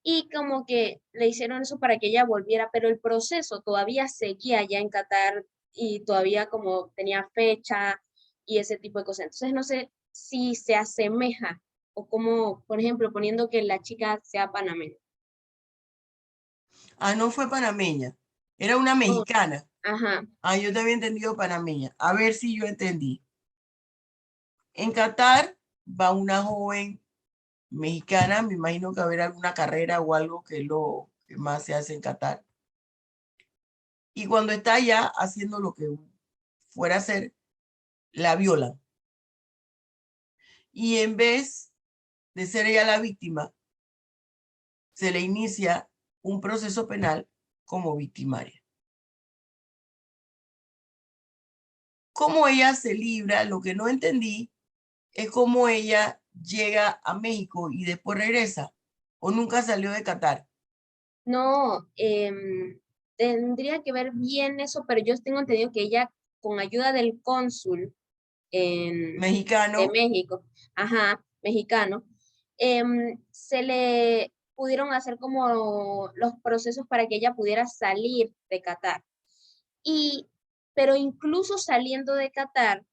Speaker 7: y como que le hicieron eso para que ella volviera, pero el proceso todavía seguía allá en Qatar y todavía como tenía fecha y ese tipo de cosas. Entonces no sé si se asemeja o como, por ejemplo, poniendo que la chica sea panameña.
Speaker 2: Ah, no fue panameña. Era una mexicana.
Speaker 7: Ajá.
Speaker 2: Ah, yo te había entendido panameña. A ver si yo entendí. En Qatar va una joven mexicana, me imagino que habrá alguna carrera o algo que es lo que más se hace en Qatar. Y cuando está allá haciendo lo que fuera a hacer, la violan. Y en vez de ser ella la víctima, se le inicia un proceso penal como victimaria. ¿Cómo ella se libra? Lo que no entendí es cómo ella llega a México y después regresa, o nunca salió de Qatar.
Speaker 7: No, tendría que ver bien eso, pero yo tengo entendido que ella, con ayuda del cónsul de
Speaker 2: Mexicano.
Speaker 7: México, ajá, mexicano, se le pudieron hacer como los procesos para que ella pudiera salir de Qatar. Pero incluso saliendo de Qatar,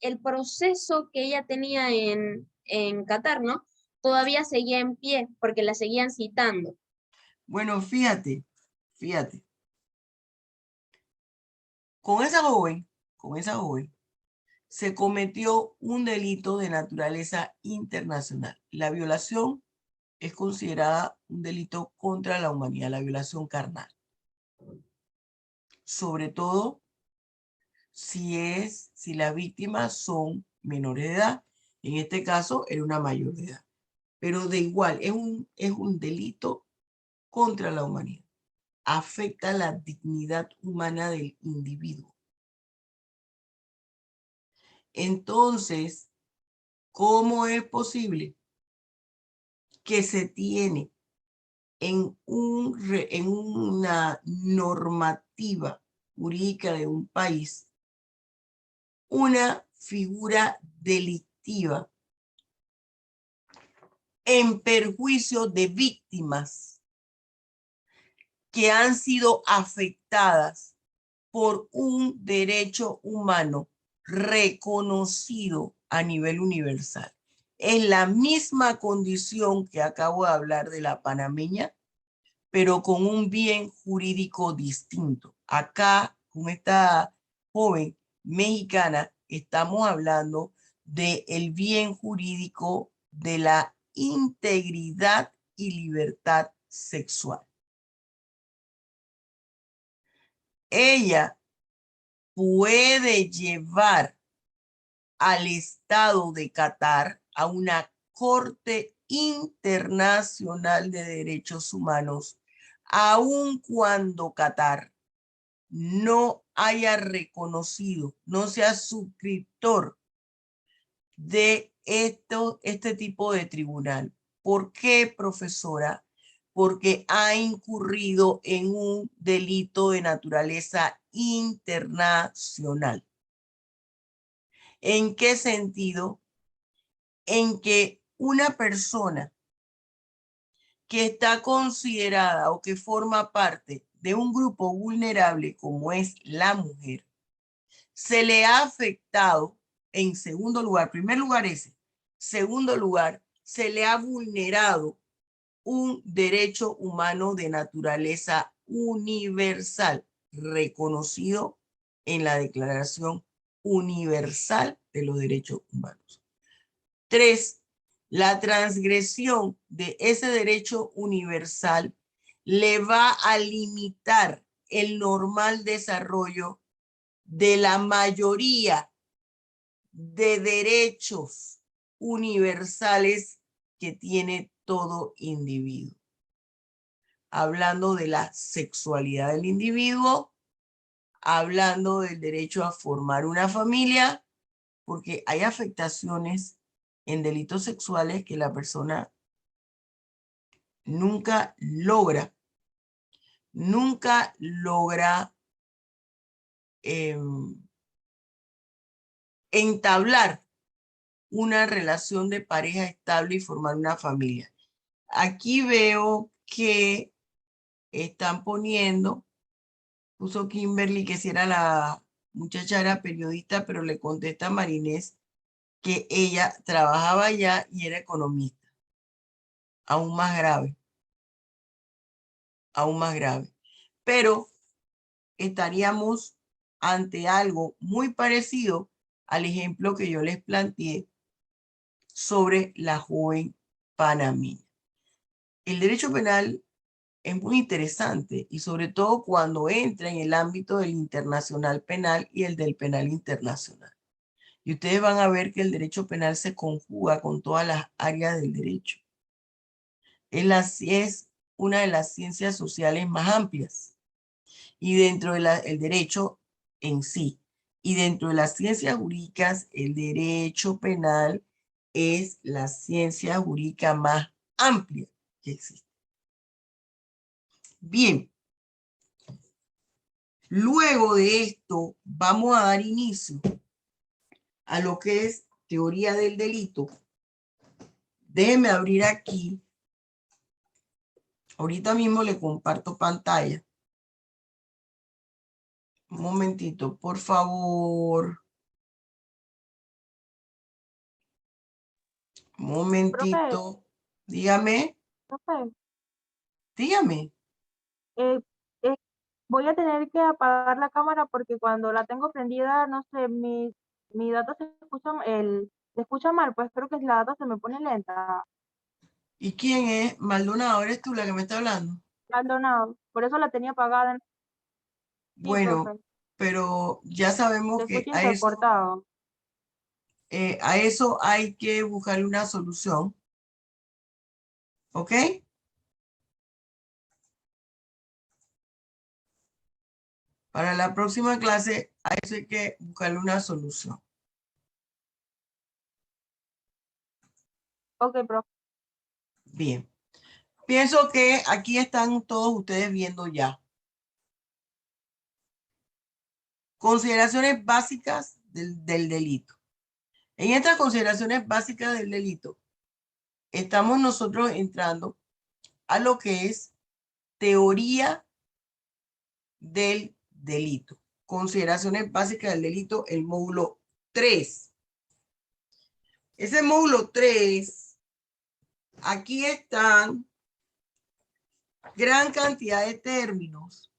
Speaker 7: el proceso que ella tenía en Qatar, ¿no? Todavía seguía en pie porque la seguían citando.
Speaker 2: Bueno, fíjate. Con esa joven, se cometió un delito de naturaleza internacional. La violación es considerada un delito contra la humanidad, la violación carnal. Sobre todo si las víctimas son menores de edad. En este caso era una mayor de edad. Pero de igual, es un delito contra la humanidad. Afecta la dignidad humana del individuo. Entonces, ¿cómo es posible que se tiene en una normativa jurídica de un país una figura delictiva en perjuicio de víctimas que han sido afectadas por un derecho humano reconocido a nivel universal? Es la misma condición que acabo de hablar de la panameña, pero con un bien jurídico distinto. Acá, con esta joven mexicana, estamos hablando del bien jurídico de la integridad y libertad sexual. Ella puede llevar al Estado de Qatar a una Corte Internacional de Derechos Humanos, aun cuando Qatar no haya reconocido, no sea suscriptor de este tipo de tribunal. ¿Por qué, profesora? Porque ha incurrido en un delito de naturaleza internacional. ¿En qué sentido? En que una persona que está considerada o que forma parte de un grupo vulnerable como es la mujer, se le ha afectado en segundo lugar, primer lugar ese, segundo lugar, se le ha vulnerado un derecho humano de naturaleza universal, reconocido en la Declaración Universal de los Derechos Humanos. 3. La transgresión de ese derecho universal le va a limitar el normal desarrollo de la mayoría de derechos universales que tiene todo individuo. Hablando de la sexualidad del individuo, hablando del derecho a formar una familia, porque hay afectaciones en delitos sexuales que la persona nunca logra entablar una relación de pareja estable y formar una familia. Aquí veo que están poniendo, puso Kimberly que si era la muchacha era periodista, pero le contesta a Marinés que ella trabajaba allá y era economista. Aún más grave. Aún más grave. Pero estaríamos ante algo muy parecido al ejemplo que yo les planteé sobre la joven panameña. El derecho penal es muy interesante y sobre todo cuando entra en el ámbito del internacional penal y el del penal internacional. Y ustedes van a ver que el derecho penal se conjuga con todas las áreas del derecho. Es una de las ciencias sociales más amplias y dentro del derecho en sí. Y dentro de las ciencias jurídicas, el derecho penal es la ciencia jurídica más amplia que existe. Bien. Luego de esto, vamos a dar inicio a lo que es teoría del delito. Déjenme abrir aquí. Ahorita mismo le comparto pantalla. Un momentito, por favor. Un momentito. Dígame.
Speaker 12: Profe,
Speaker 2: Dígame.
Speaker 12: eh, voy a tener que apagar la cámara porque cuando la tengo prendida, no sé, mi data se escucha mal, pues creo que la data se me pone lenta.
Speaker 2: ¿Y quién es? Maldonado, ¿eres tú la que me está hablando?
Speaker 12: Maldonado, por eso la tenía apagada. Sí,
Speaker 2: Bueno,
Speaker 12: profe,
Speaker 2: pero ya sabemos
Speaker 12: se
Speaker 2: que
Speaker 12: escucha intercortado.
Speaker 2: a eso hay que buscarle una solución. ¿Ok? Para la próxima clase, a eso hay que buscarle una solución.
Speaker 12: Ok, profe.
Speaker 2: Bien. Pienso que aquí están todos ustedes viendo ya. Consideraciones básicas del delito. En estas consideraciones básicas del delito, estamos nosotros entrando a lo que es teoría del delito. Consideraciones básicas del delito, el módulo 3. Ese módulo 3, aquí están gran cantidad de términos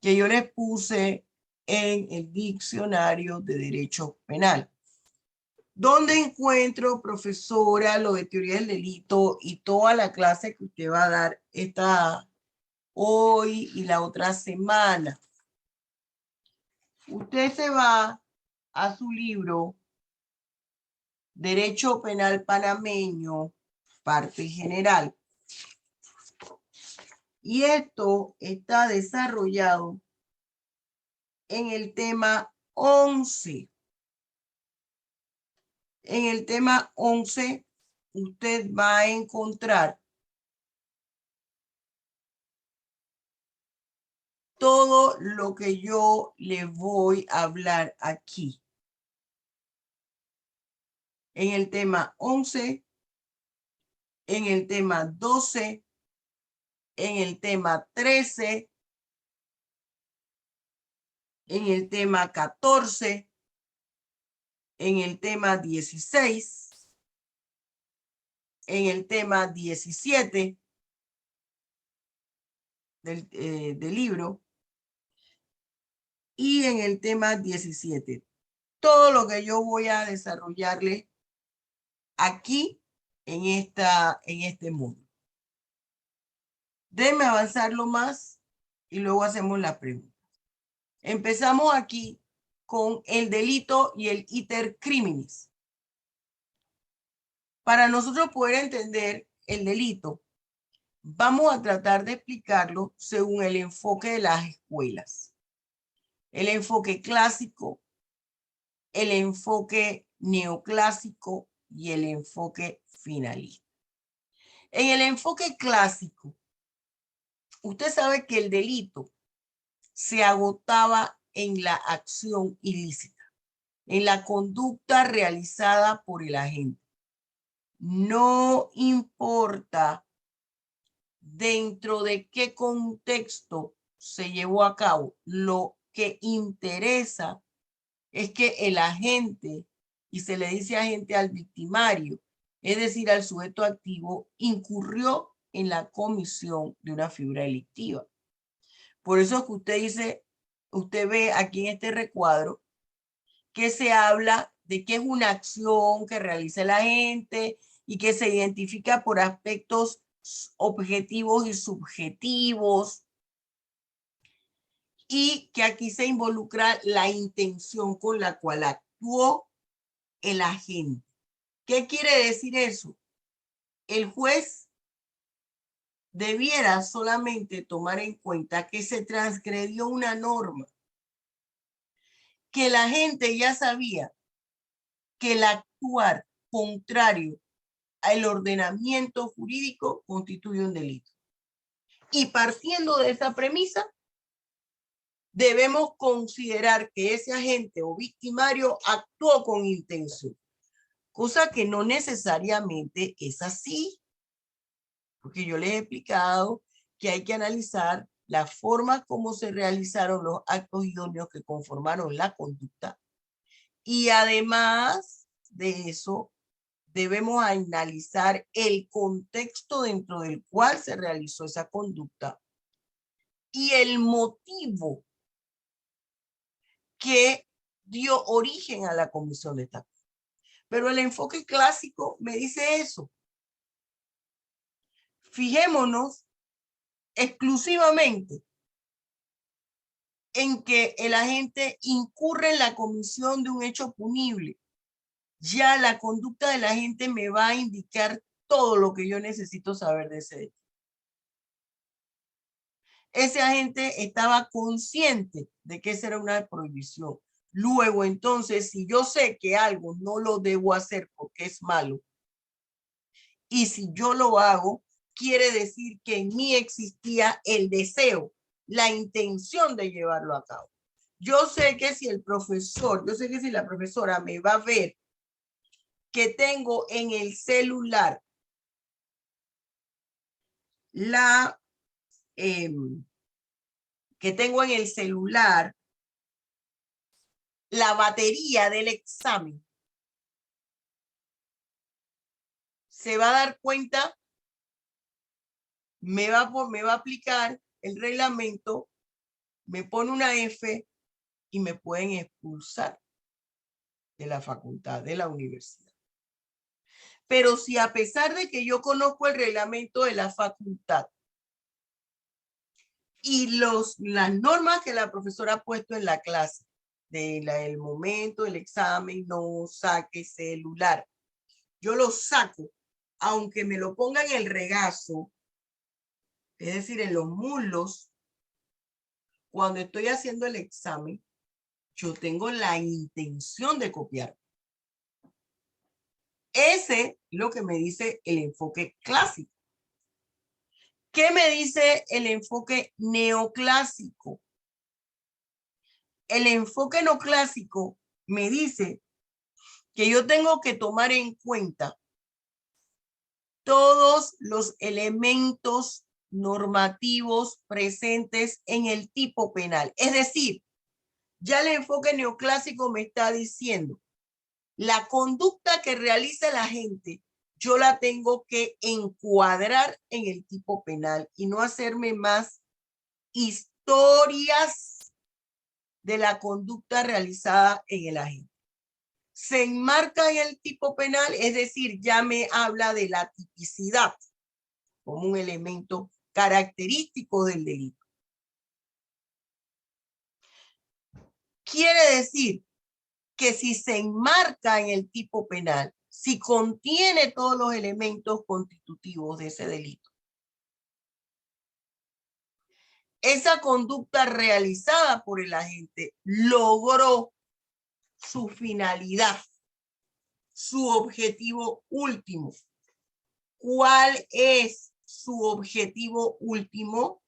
Speaker 2: que yo les puse en el diccionario de derecho penal. ¿Dónde encuentro, profesora, lo de teoría del delito y toda la clase que usted va a dar hoy y la otra semana? Usted se va a su libro Derecho Penal Panameño, parte general. Y esto está desarrollado en el tema 11. En el tema 11, usted va a encontrar todo lo que yo le voy a hablar aquí. En el tema 11, en el tema 12, en el tema 13, en el tema 14 en el tema 16, en el tema 17 del libro y en el tema 17. Todo lo que yo voy a desarrollarle aquí en este módulo. Déjenme avanzarlo más y luego hacemos la pregunta. Empezamos aquí con el delito y el iter criminis. Para nosotros poder entender el delito, vamos a tratar de explicarlo según el enfoque de las escuelas. El enfoque clásico, el enfoque neoclásico y el enfoque finalista. En el enfoque clásico, usted sabe que el delito se agotaba en la acción ilícita, en la conducta realizada por el agente. No importa dentro de qué contexto se llevó a cabo, lo que interesa es que el agente, y se le dice agente al victimario, es decir, al sujeto activo, incurrió en la comisión de una figura delictiva. Por eso es que usted dice, usted ve aquí en este recuadro que se habla de que es una acción que realiza el agente y que se identifica por aspectos objetivos y subjetivos, y que aquí se involucra la intención con la cual actuó el agente. ¿Qué quiere decir eso? El juez debiera solamente tomar en cuenta que se transgredió una norma, que la gente ya sabía que el actuar contrario al ordenamiento jurídico constituye un delito. Y partiendo de esa premisa, debemos considerar que ese agente o victimario actuó con intención, cosa que no necesariamente es así, porque yo les he explicado que hay que analizar la forma como se realizaron los actos idóneos que conformaron la conducta, y además de eso debemos analizar el contexto dentro del cual se realizó esa conducta y el motivo que dio origen a la comisión de esta cosa. Pero el enfoque clásico me dice eso. Fijémonos exclusivamente en que el agente incurre en la comisión de un hecho punible. Ya la conducta del agente me va a indicar todo lo que yo necesito saber de ese hecho. Ese agente estaba consciente de que esa era una prohibición. Luego, entonces, si yo sé que algo no lo debo hacer porque es malo, y si yo lo hago, quiere decir que en mí existía el deseo, la intención de llevarlo a cabo. Yo sé que si el profesor, yo sé que si la profesora me va a ver que tengo en el celular la batería del examen, se va a dar cuenta, me va a aplicar el reglamento, me pone una F y me pueden expulsar de la facultad, de la universidad. Pero si a pesar de que yo conozco el reglamento de la facultad y las normas que la profesora ha puesto en la clase, del momento del examen, no saque celular, yo lo saco, aunque me lo ponga en el regazo, es decir, en los muslos, cuando estoy haciendo el examen, yo tengo la intención de copiar. Ese es lo que me dice el enfoque clásico. ¿Qué me dice el enfoque neoclásico? El enfoque neoclásico me dice que yo tengo que tomar en cuenta todos los elementos normativos presentes en el tipo penal. Es decir, ya el enfoque neoclásico me está diciendo, La conducta que realiza la gente, yo la tengo que encuadrar en el tipo penal y no hacerme más historias de la conducta realizada en el agente. Se enmarca en el tipo penal, es decir, ya me habla de la tipicidad como un elemento característico del delito. Quiere decir que si se enmarca en el tipo penal, si contiene todos los elementos constitutivos de ese delito, esa conducta realizada por el agente logró su finalidad, su objetivo último. ¿Cuál es su objetivo último?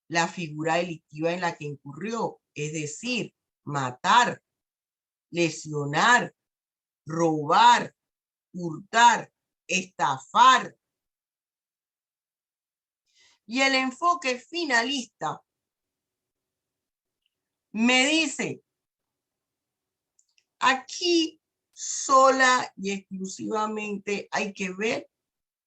Speaker 2: La figura delictiva en la que incurrió, es decir, matar, lesionar, robar, hurtar, estafar. Y el enfoque finalista me dice, aquí sola y exclusivamente hay que ver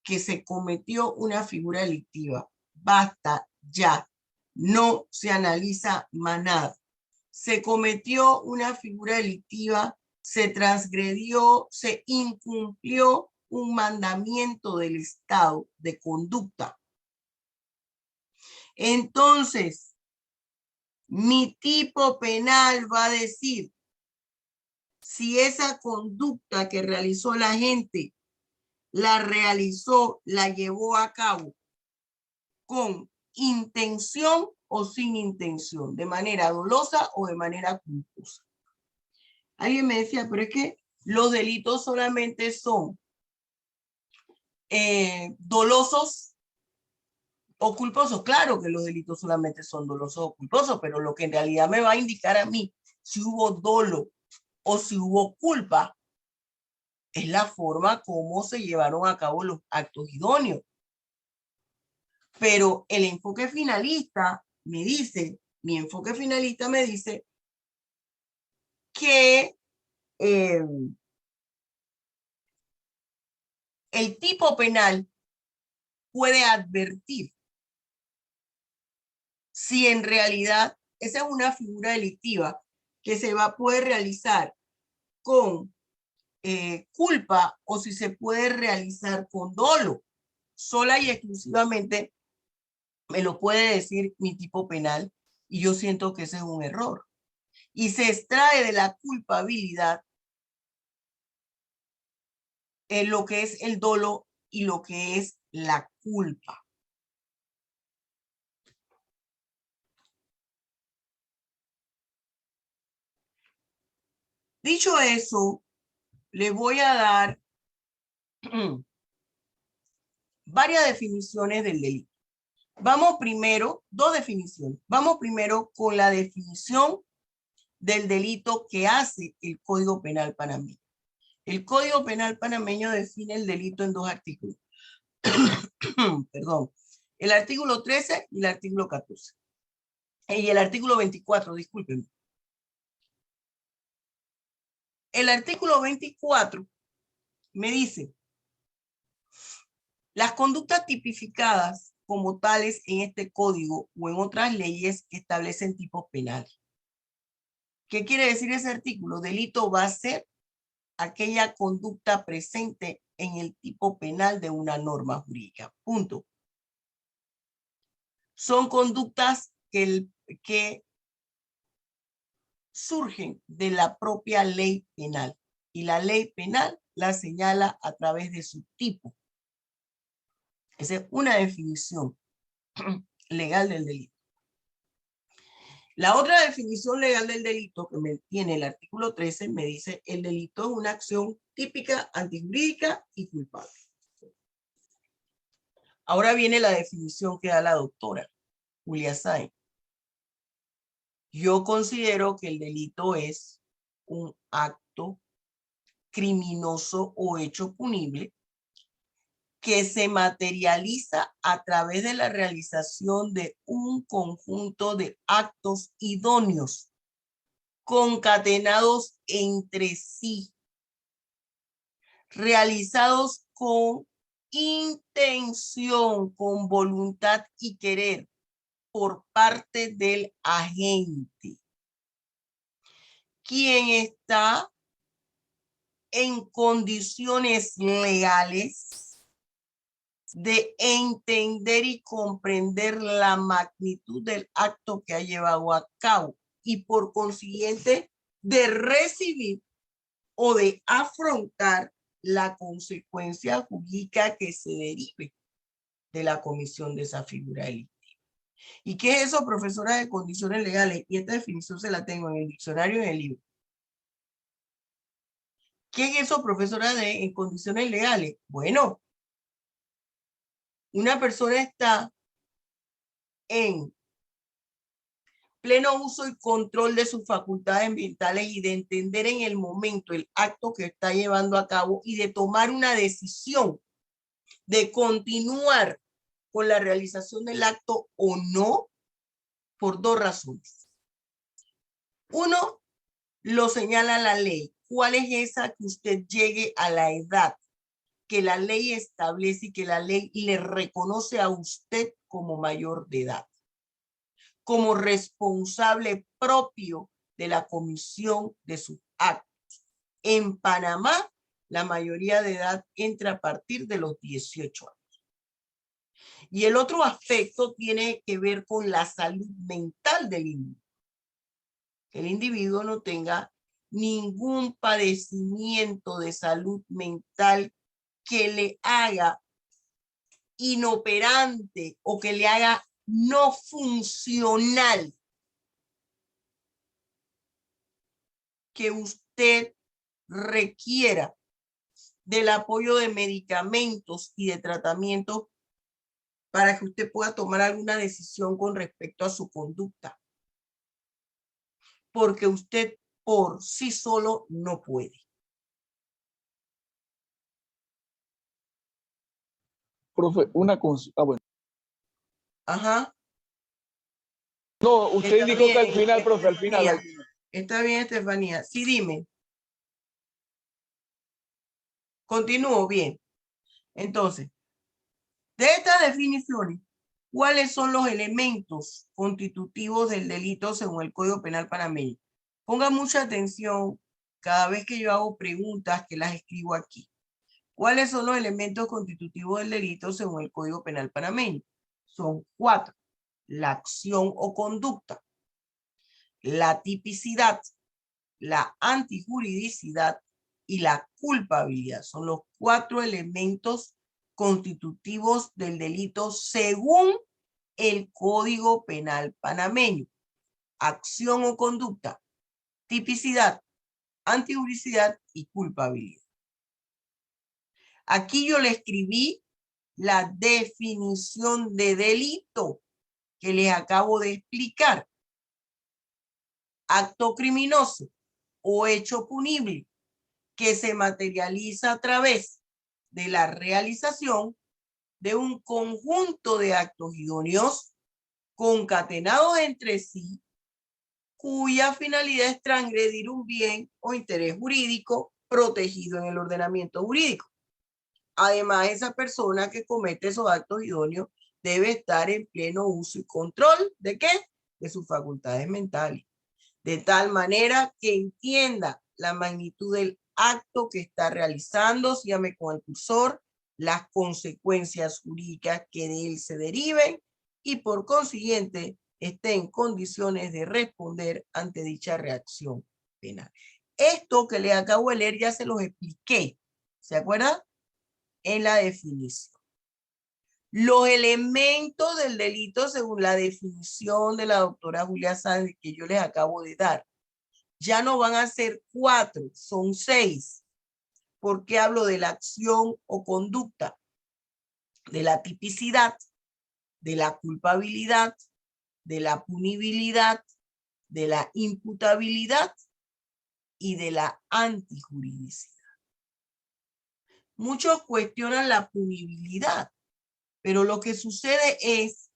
Speaker 2: que se cometió una figura delictiva. Basta ya, no se analiza más nada. Se cometió una figura delictiva, se transgredió, se incumplió un mandamiento del Estado de conducta. Entonces, mi tipo penal va a decir si esa conducta que realizó la gente la realizó, la llevó a cabo con intención o sin intención, de manera dolosa o de manera culposa. Alguien me decía, pero es que los delitos solamente son dolosos o culposos. Claro que los delitos solamente son dolosos o culposos, pero lo que en realidad me va a indicar a mí si hubo dolo o si hubo culpa es la forma como se llevaron a cabo los actos idóneos. Pero el enfoque finalista me dice, mi enfoque finalista me dice que el tipo penal puede advertir si en realidad esa es una figura delictiva que se va a poder realizar con culpa o si se puede realizar con dolo. Sola y exclusivamente me lo puede decir mi tipo penal y yo siento que ese es un error. Y se extrae de la culpabilidad lo que es el dolo y lo que es la culpa. Dicho eso, le voy a dar varias definiciones del delito. Vamos primero, dos definiciones. Vamos primero con la definición del delito que hace el Código Penal panameño. El Código Penal panameño define el delito en dos artículos. Perdón. El artículo 13 y el artículo 14. Y el artículo 24, discúlpenme. El artículo 24 me dice, las conductas tipificadas como tales en este código o en otras leyes que establecen tipos penales. ¿Qué quiere decir ese artículo? Delito va a ser aquella conducta presente en el tipo penal de una norma jurídica. Punto. Son conductas que surgen de la propia ley penal y la ley penal la señala a través de su tipo. Esa es una definición legal del delito. La otra definición legal del delito que me tiene el artículo 13 me dice el delito es una acción típica, antijurídica y culpable. Ahora viene la definición que da la doctora Julia Sáenz. Yo considero que el delito es un acto criminoso o hecho punible que se materializa a través de la realización de un conjunto de actos idóneos concatenados entre sí realizados con intención, con voluntad y querer por parte del agente, quien está en condiciones legales de entender y comprender la magnitud del acto que ha llevado a cabo y por consiguiente de recibir o de afrontar la consecuencia jurídica que se derive de la comisión de esa figura delictiva. ¿Y qué es eso, profesora de condiciones legales? Y esta definición se la tengo en el diccionario y en el libro. ¿Qué es eso, profesora en condiciones legales? Bueno, una persona está en pleno uso y control de sus facultades mentales y de entender en el momento el acto que está llevando a cabo y de tomar una decisión de continuar con la realización del acto o no, por dos razones. Uno, lo señala la ley. ¿Cuál es esa? Que usted llegue a la edad que la ley establece y que la ley le reconoce a usted como mayor de edad, como responsable propio de la comisión de sus actos. En Panamá, la mayoría de edad entra a partir de los 18 años. Y el otro aspecto tiene que ver con la salud mental del individuo. Que el individuo no tenga ningún padecimiento de salud mental que le haga inoperante o que le haga no funcional, que usted requiera del apoyo de medicamentos y de tratamiento para que usted pueda tomar alguna decisión con respecto a su conducta. Porque usted por sí solo no puede.
Speaker 6: Profe, una consulta. Bueno.
Speaker 2: Ajá.
Speaker 6: No, usted
Speaker 2: Está
Speaker 6: indicó que al
Speaker 2: bien,
Speaker 6: final, profe, al final.
Speaker 2: Estefanía. Está bien, Estefanía. Sí, dime. Continúo bien. Entonces, de estas definiciones, ¿cuáles son los elementos constitutivos del delito según el Código Penal panameño? Ponga mucha atención cada vez que yo hago preguntas que las escribo aquí. ¿Cuáles son los elementos constitutivos del delito según el Código Penal panameño? Son 4. La acción o conducta, la tipicidad, la antijuridicidad y la culpabilidad. Son los 4 elementos constitutivos del delito según el Código Penal panameño. Acción o conducta, tipicidad, antijuridicidad y culpabilidad. Aquí yo le escribí la definición de delito que les acabo de explicar. Acto criminoso o hecho punible que se materializa a través de la realización de un conjunto de actos idóneos concatenados entre sí, cuya finalidad es transgredir un bien o interés jurídico protegido en el ordenamiento jurídico. Además, esa persona que comete esos actos idóneos debe estar en pleno uso y control ¿de qué? De sus facultades mentales. De tal manera que entienda la magnitud del acto que está realizando, sígame con el cursor, las consecuencias jurídicas que de él se deriven y por consiguiente esté en condiciones de responder ante dicha reacción penal. Esto que le acabo de leer ya se los expliqué, ¿se acuerdan? En la definición. Los elementos del delito según la definición de la doctora Julia Sáenz que yo les acabo de dar, ya no van a ser 4, son 6. Porque hablo de la acción o conducta, de la tipicidad, de la culpabilidad, de la punibilidad, de la imputabilidad y de la antijuridicidad. Muchos cuestionan la punibilidad, pero lo que sucede es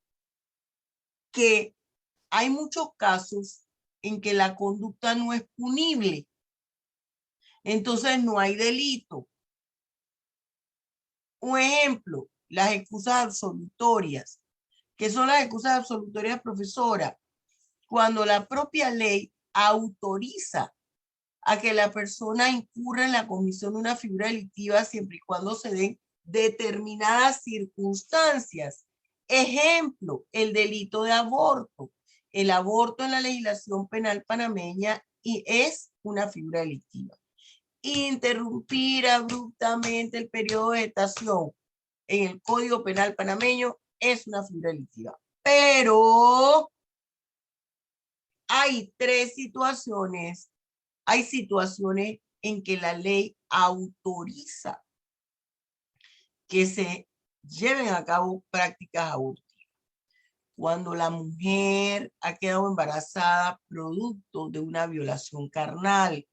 Speaker 2: que hay muchos casos en que la conducta no es punible. Entonces no hay delito. Un ejemplo, las excusas absolutorias. ¿Qué son las excusas absolutorias, profesora? Cuando la propia ley autoriza a que la persona incurra en la comisión de una figura delictiva siempre y cuando se den determinadas circunstancias. Ejemplo, el delito de aborto. El aborto en la legislación penal panameña es una figura delictiva. Interrumpir abruptamente el periodo de gestación en el Código Penal panameño es una figura delictiva. Pero hay situaciones en que la ley autoriza que se lleven a cabo prácticas abortivas. Cuando la mujer ha quedado embarazada producto de una violación carnal.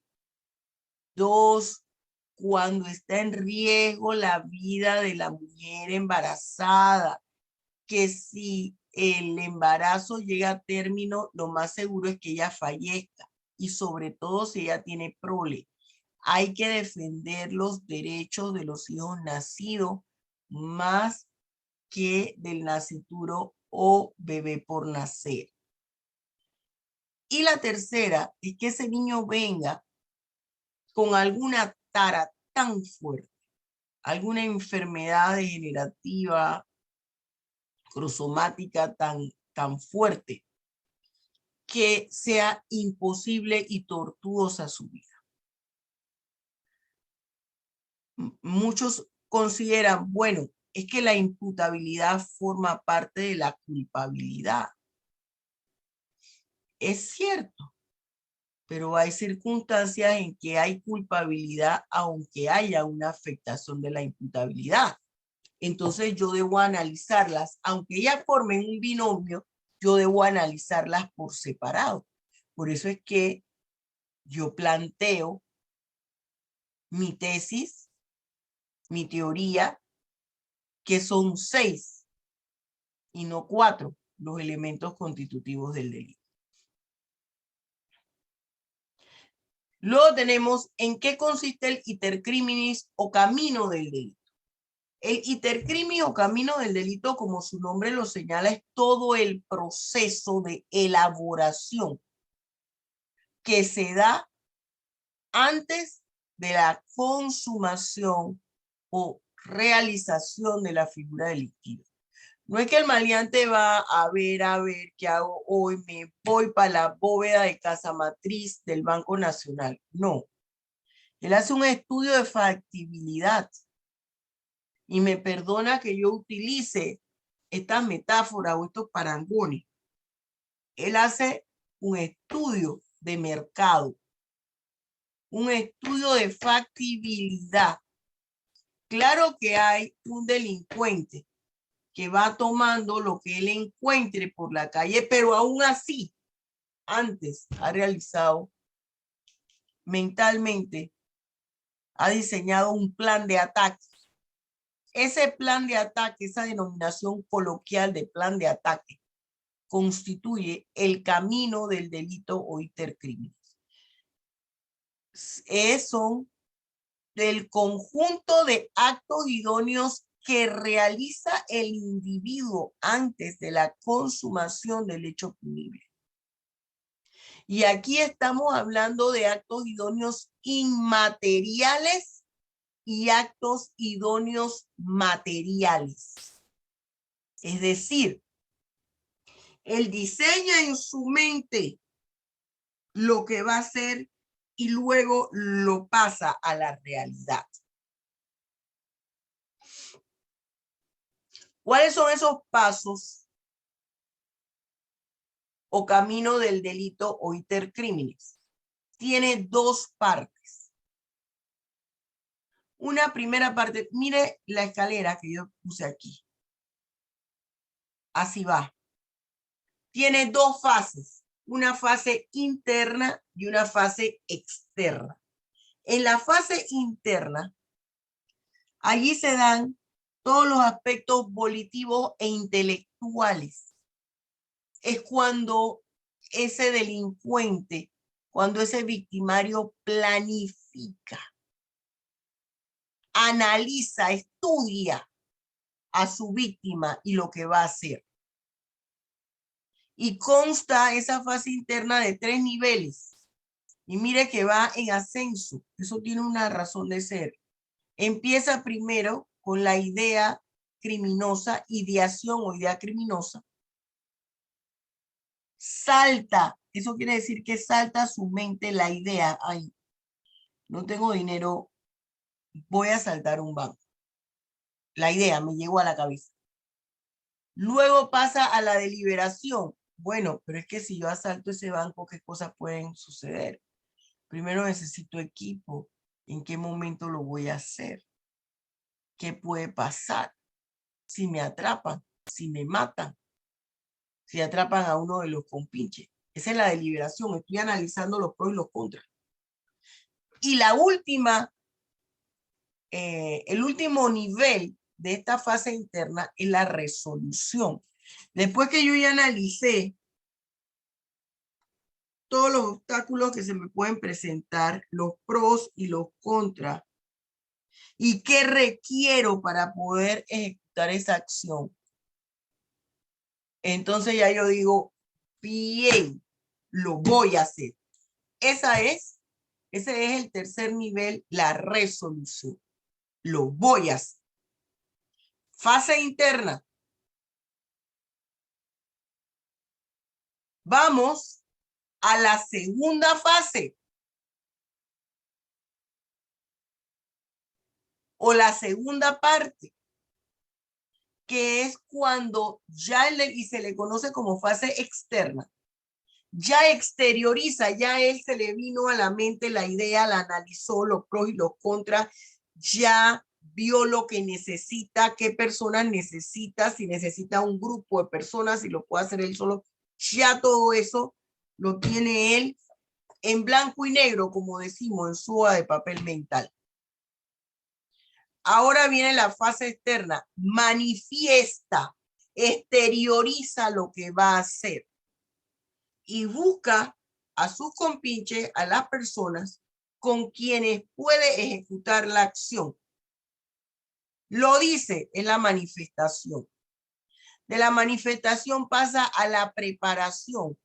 Speaker 2: 2, cuando está en riesgo la vida de la mujer embarazada, que si el embarazo llega a término, lo más seguro es que ella fallezca, y sobre todo si ella tiene prole. Hay que defender los derechos de los hijos nacidos más que del nascituro o bebé por nacer. Y la tercera es que ese niño venga con alguna tara tan fuerte, alguna enfermedad degenerativa, cromosomática tan fuerte, que sea imposible y tortuosa su vida. Muchos consideran, bueno, es que la imputabilidad forma parte de la culpabilidad. Es cierto, pero hay circunstancias en que hay culpabilidad aunque haya una afectación de la imputabilidad. Entonces yo debo analizarlas, aunque ellas formen un binomio, yo debo analizarlas por separado. Por eso es que yo planteo mi tesis, mi teoría, que son 6 y no 4 los elementos constitutivos del delito. Luego tenemos en qué consiste el iter criminis o camino del delito. El iter criminis o camino del delito, como su nombre lo señala, es todo el proceso de elaboración que se da antes de la consumación o realización de la figura delictiva. No es que el maleante va a ver qué hago hoy, me voy para la bóveda de casa matriz del Banco Nacional. No. Él hace un estudio de factibilidad. Y me perdona que yo utilice estas metáforas o estos parangones. Él hace un estudio de mercado, un estudio de factibilidad. Claro que hay un delincuente que va tomando lo que él encuentre por la calle, pero aún así, antes ha realizado mentalmente, ha diseñado un plan de ataque. Ese plan de ataque, esa denominación coloquial de plan de ataque, constituye el camino del delito o iter criminis. Son del conjunto de actos idóneos que realiza el individuo antes de la consumación del hecho punible. Y aquí estamos hablando de actos idóneos inmateriales y actos idóneos materiales. Es decir, él diseña en su mente lo que va a hacer y luego lo pasa a la realidad. ¿Cuáles son esos pasos o camino del delito o iter criminis? Tiene 2 partes. Una primera parte, mire la escalera que yo puse aquí. Así va. Tiene 2 fases, una fase interna y una fase externa. En la fase interna, allí se dan todos los aspectos volitivos e intelectuales. Es cuando ese delincuente, cuando ese victimario planifica, analiza, estudia estudia a su víctima y lo que va a hacer. Y consta esa fase interna de 3 niveles. Y mire que va en ascenso. Eso tiene una razón de ser. Empieza primero con la idea criminosa, ideación o idea criminosa. Salta, eso quiere decir que salta a su mente la idea. Ay, no tengo dinero, voy a asaltar un banco. La idea me llegó a la cabeza. Luego pasa a la deliberación. Bueno, pero es que si yo asalto ese banco, ¿qué cosas pueden suceder? Primero necesito equipo. ¿En qué momento lo voy a hacer? ¿Qué puede pasar? Si me atrapan, si me matan, si atrapan a uno de los compinches. Esa es la deliberación. Estoy analizando los pros y los contras. Y la última, el último nivel de esta fase interna es la resolución. Después que yo ya analicé todos los obstáculos que se me pueden presentar, los pros y los contras, y qué requiero para poder ejecutar esa acción. Entonces ya yo digo, bien, lo voy a hacer. Ese es el tercer nivel, la resolución. Lo voy a hacer. Fase interna. Vamos a la segunda fase. O la segunda parte, que es cuando ya y se le conoce como fase externa. Ya exterioriza, ya él se le vino a la mente la idea, la analizó, los pros y los contras, ya vio lo que necesita, qué personas necesita, si necesita un grupo de personas, si lo puede hacer él solo, ya todo eso lo tiene él en blanco y negro, como decimos, en su hoja de papel mental. Ahora viene la fase externa, manifiesta, exterioriza lo que va a hacer y busca a sus compinches, a las personas con quienes puede ejecutar la acción. Lo dice en la manifestación. De la manifestación pasa a la preparación.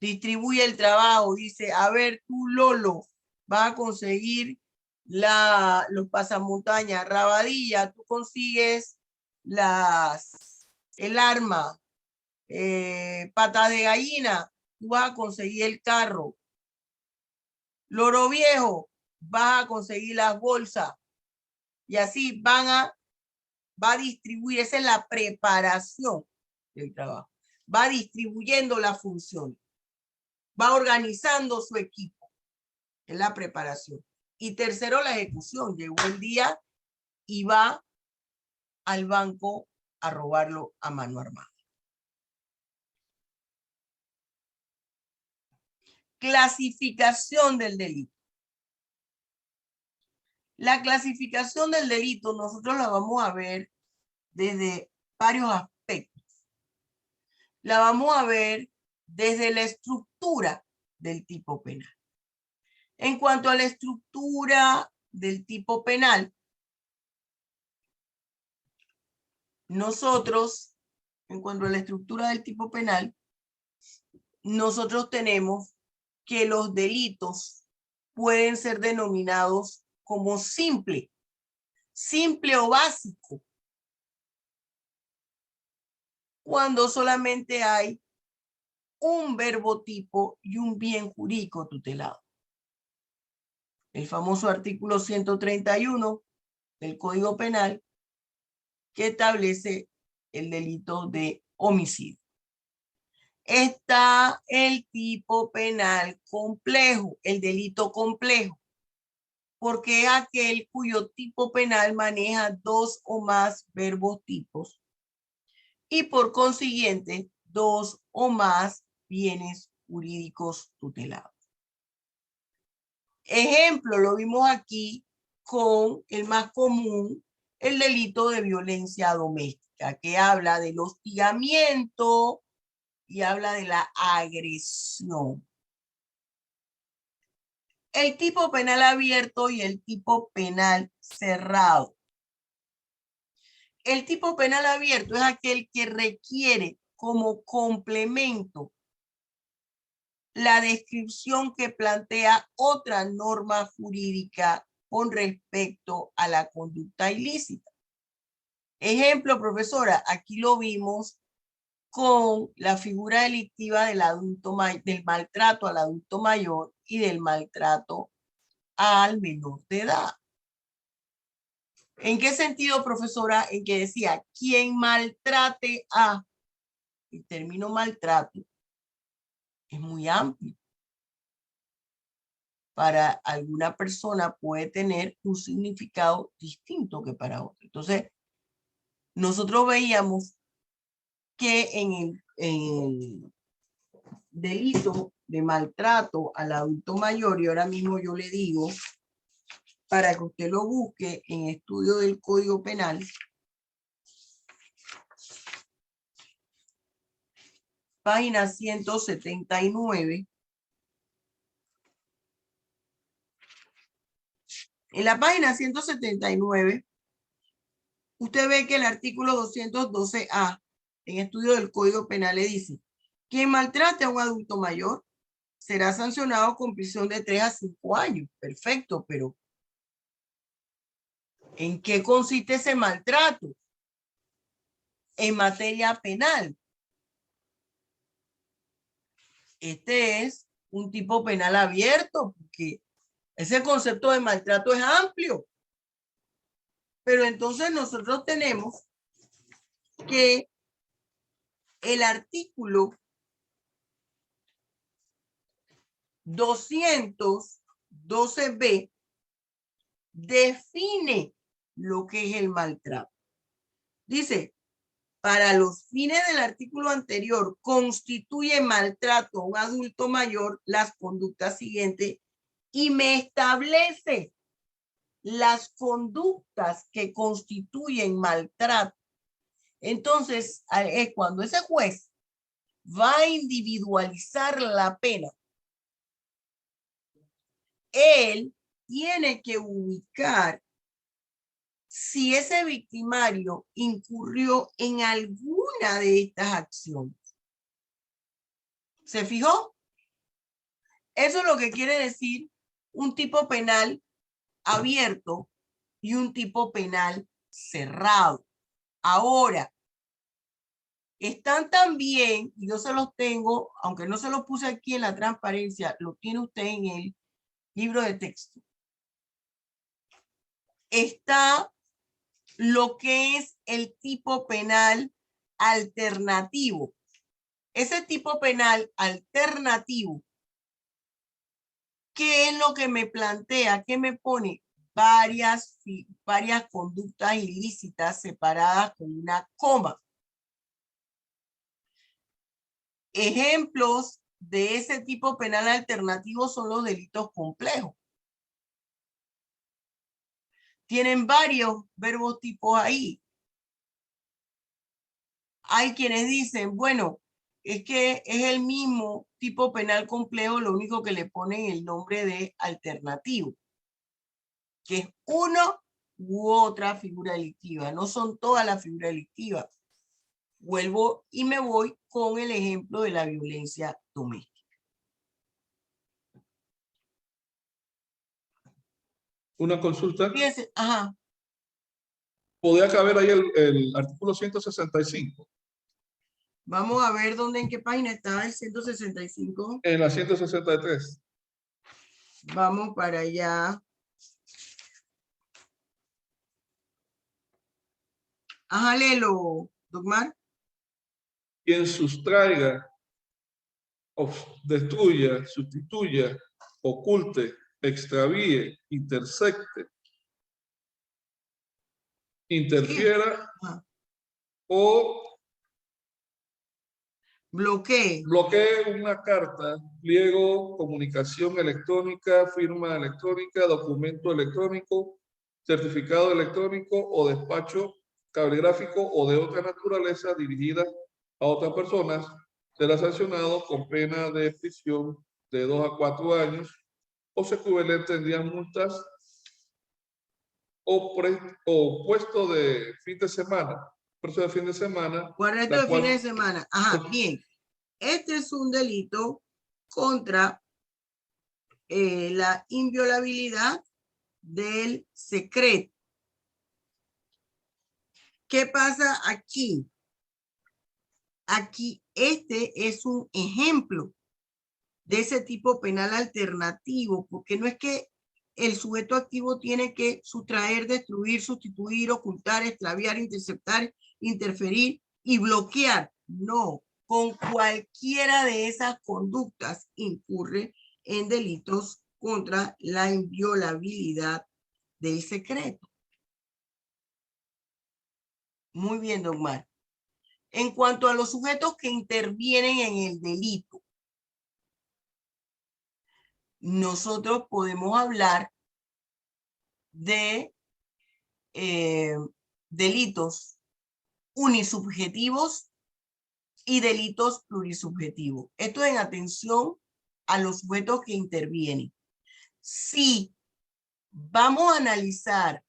Speaker 2: Distribuye el trabajo, dice, a ver, tú Lolo, vas a conseguir los pasamontañas, Rabadilla, tú consigues el arma, patas de gallina, tú vas a conseguir el carro. Loro Viejo, vas a conseguir las bolsas. Y así va a distribuir, esa es la preparación del trabajo. Va distribuyendo las funciones. Va organizando su equipo. Es la preparación. Y tercero, la ejecución. Llegó el día y va al banco a robarlo a mano armada. Clasificación del delito. La clasificación del delito nosotros la vamos a ver desde varios aspectos. La vamos a ver desde la estructura del tipo penal. En cuanto a la estructura del tipo penal, nosotros, en cuanto a la estructura del tipo penal, nosotros tenemos que los delitos pueden ser denominados como simple o básico, cuando solamente hay un verbo tipo y un bien jurídico tutelado. El famoso artículo 131 del Código Penal que establece el delito de homicidio. Está el tipo penal complejo, el delito complejo, porque es aquel cuyo tipo penal maneja 2 o más verbos tipos y por consiguiente 2 o más bienes jurídicos tutelados. Ejemplo, lo vimos aquí con el más común, el delito de violencia doméstica, que habla del hostigamiento y habla de la agresión. El tipo penal abierto y el tipo penal cerrado. El tipo penal abierto es aquel que requiere como complemento la descripción que plantea otra norma jurídica con respecto a la conducta ilícita. Ejemplo, profesora, aquí lo vimos con la figura delictiva del del maltrato al adulto mayor y del maltrato al menor de edad. ¿En qué sentido, profesora? En que decía, quien maltrate a, el término maltrato es muy amplio. Para alguna persona puede tener un significado distinto que para otra. Entonces, nosotros veíamos que en el delito de maltrato al adulto mayor, y ahora mismo yo le digo, para que usted lo busque en estudio del Código Penal, página 179. En la página 179, usted ve que el artículo 212A, en estudio del Código Penal, le dice, quien maltrate a un adulto mayor será sancionado con prisión de 3 a 5 años. Perfecto, pero ¿en qué consiste ese maltrato? En materia penal. Este es un tipo penal abierto, porque ese concepto de maltrato es amplio. Pero entonces nosotros tenemos que el artículo 212B define lo que es el maltrato. Dice, para los fines del artículo anterior, constituye maltrato a un adulto mayor las conductas siguientes y me establece las conductas que constituyen maltrato. Entonces, es cuando ese juez va a individualizar la pena, él tiene que ubicar si ese victimario incurrió en alguna de estas acciones. ¿Se fijó? Eso es lo que quiere decir un tipo penal abierto y un tipo penal cerrado. Ahora, están también, y yo se los tengo, aunque no se los puse aquí en la transparencia, lo tiene usted en el libro de texto. Está lo que es el tipo penal alternativo. Ese tipo penal alternativo, ¿qué es lo que me plantea? ¿Qué me pone? Varias conductas ilícitas separadas con una coma. Ejemplos de ese tipo penal alternativo son los delitos complejos. Tienen varios verbos tipos ahí. Hay quienes dicen, bueno, es que es el mismo tipo penal complejo, lo único que le ponen el nombre de alternativo, que es uno u otra figura delictiva. No son todas las figuras delictivas. Vuelvo y me voy con el ejemplo de la violencia doméstica.
Speaker 1: Una consulta.
Speaker 2: Fíjense, ajá.
Speaker 1: ¿Podría caber ahí el artículo 165?
Speaker 2: Vamos a ver dónde, en qué página está el 165.
Speaker 1: En la 163.
Speaker 2: Vamos para allá. Ajá, léelo, Dogmar.
Speaker 1: Quien sustraiga, destruya, sustituya, oculte, extravíe, intersecte, interfiera o bloquee una carta, pliego, comunicación electrónica, firma electrónica, documento electrónico, certificado electrónico o despacho cablegráfico o de otra naturaleza dirigida a otras personas, será sancionado con pena de prisión de 2 a 4 años o su equivalente en días multas o puesto de fin de semana. Puesto de fin de semana.
Speaker 2: Correcto,
Speaker 1: la
Speaker 2: de
Speaker 1: cual-
Speaker 2: fines de semana. Ajá, bien. Este es un delito contra la inviolabilidad del secreto. ¿Qué pasa aquí? Aquí este es un ejemplo de ese tipo penal alternativo, porque no es que el sujeto activo tiene que sustraer, destruir, sustituir, ocultar, extraviar, interceptar, interferir y bloquear. No, con cualquiera de esas conductas incurre en delitos contra la inviolabilidad del secreto. Muy bien, don Mar. En cuanto a los sujetos que intervienen en el delito, nosotros podemos hablar de delitos unisubjetivos y delitos plurisubjetivos. Esto en atención a los sujetos que intervienen. Si vamos a analizar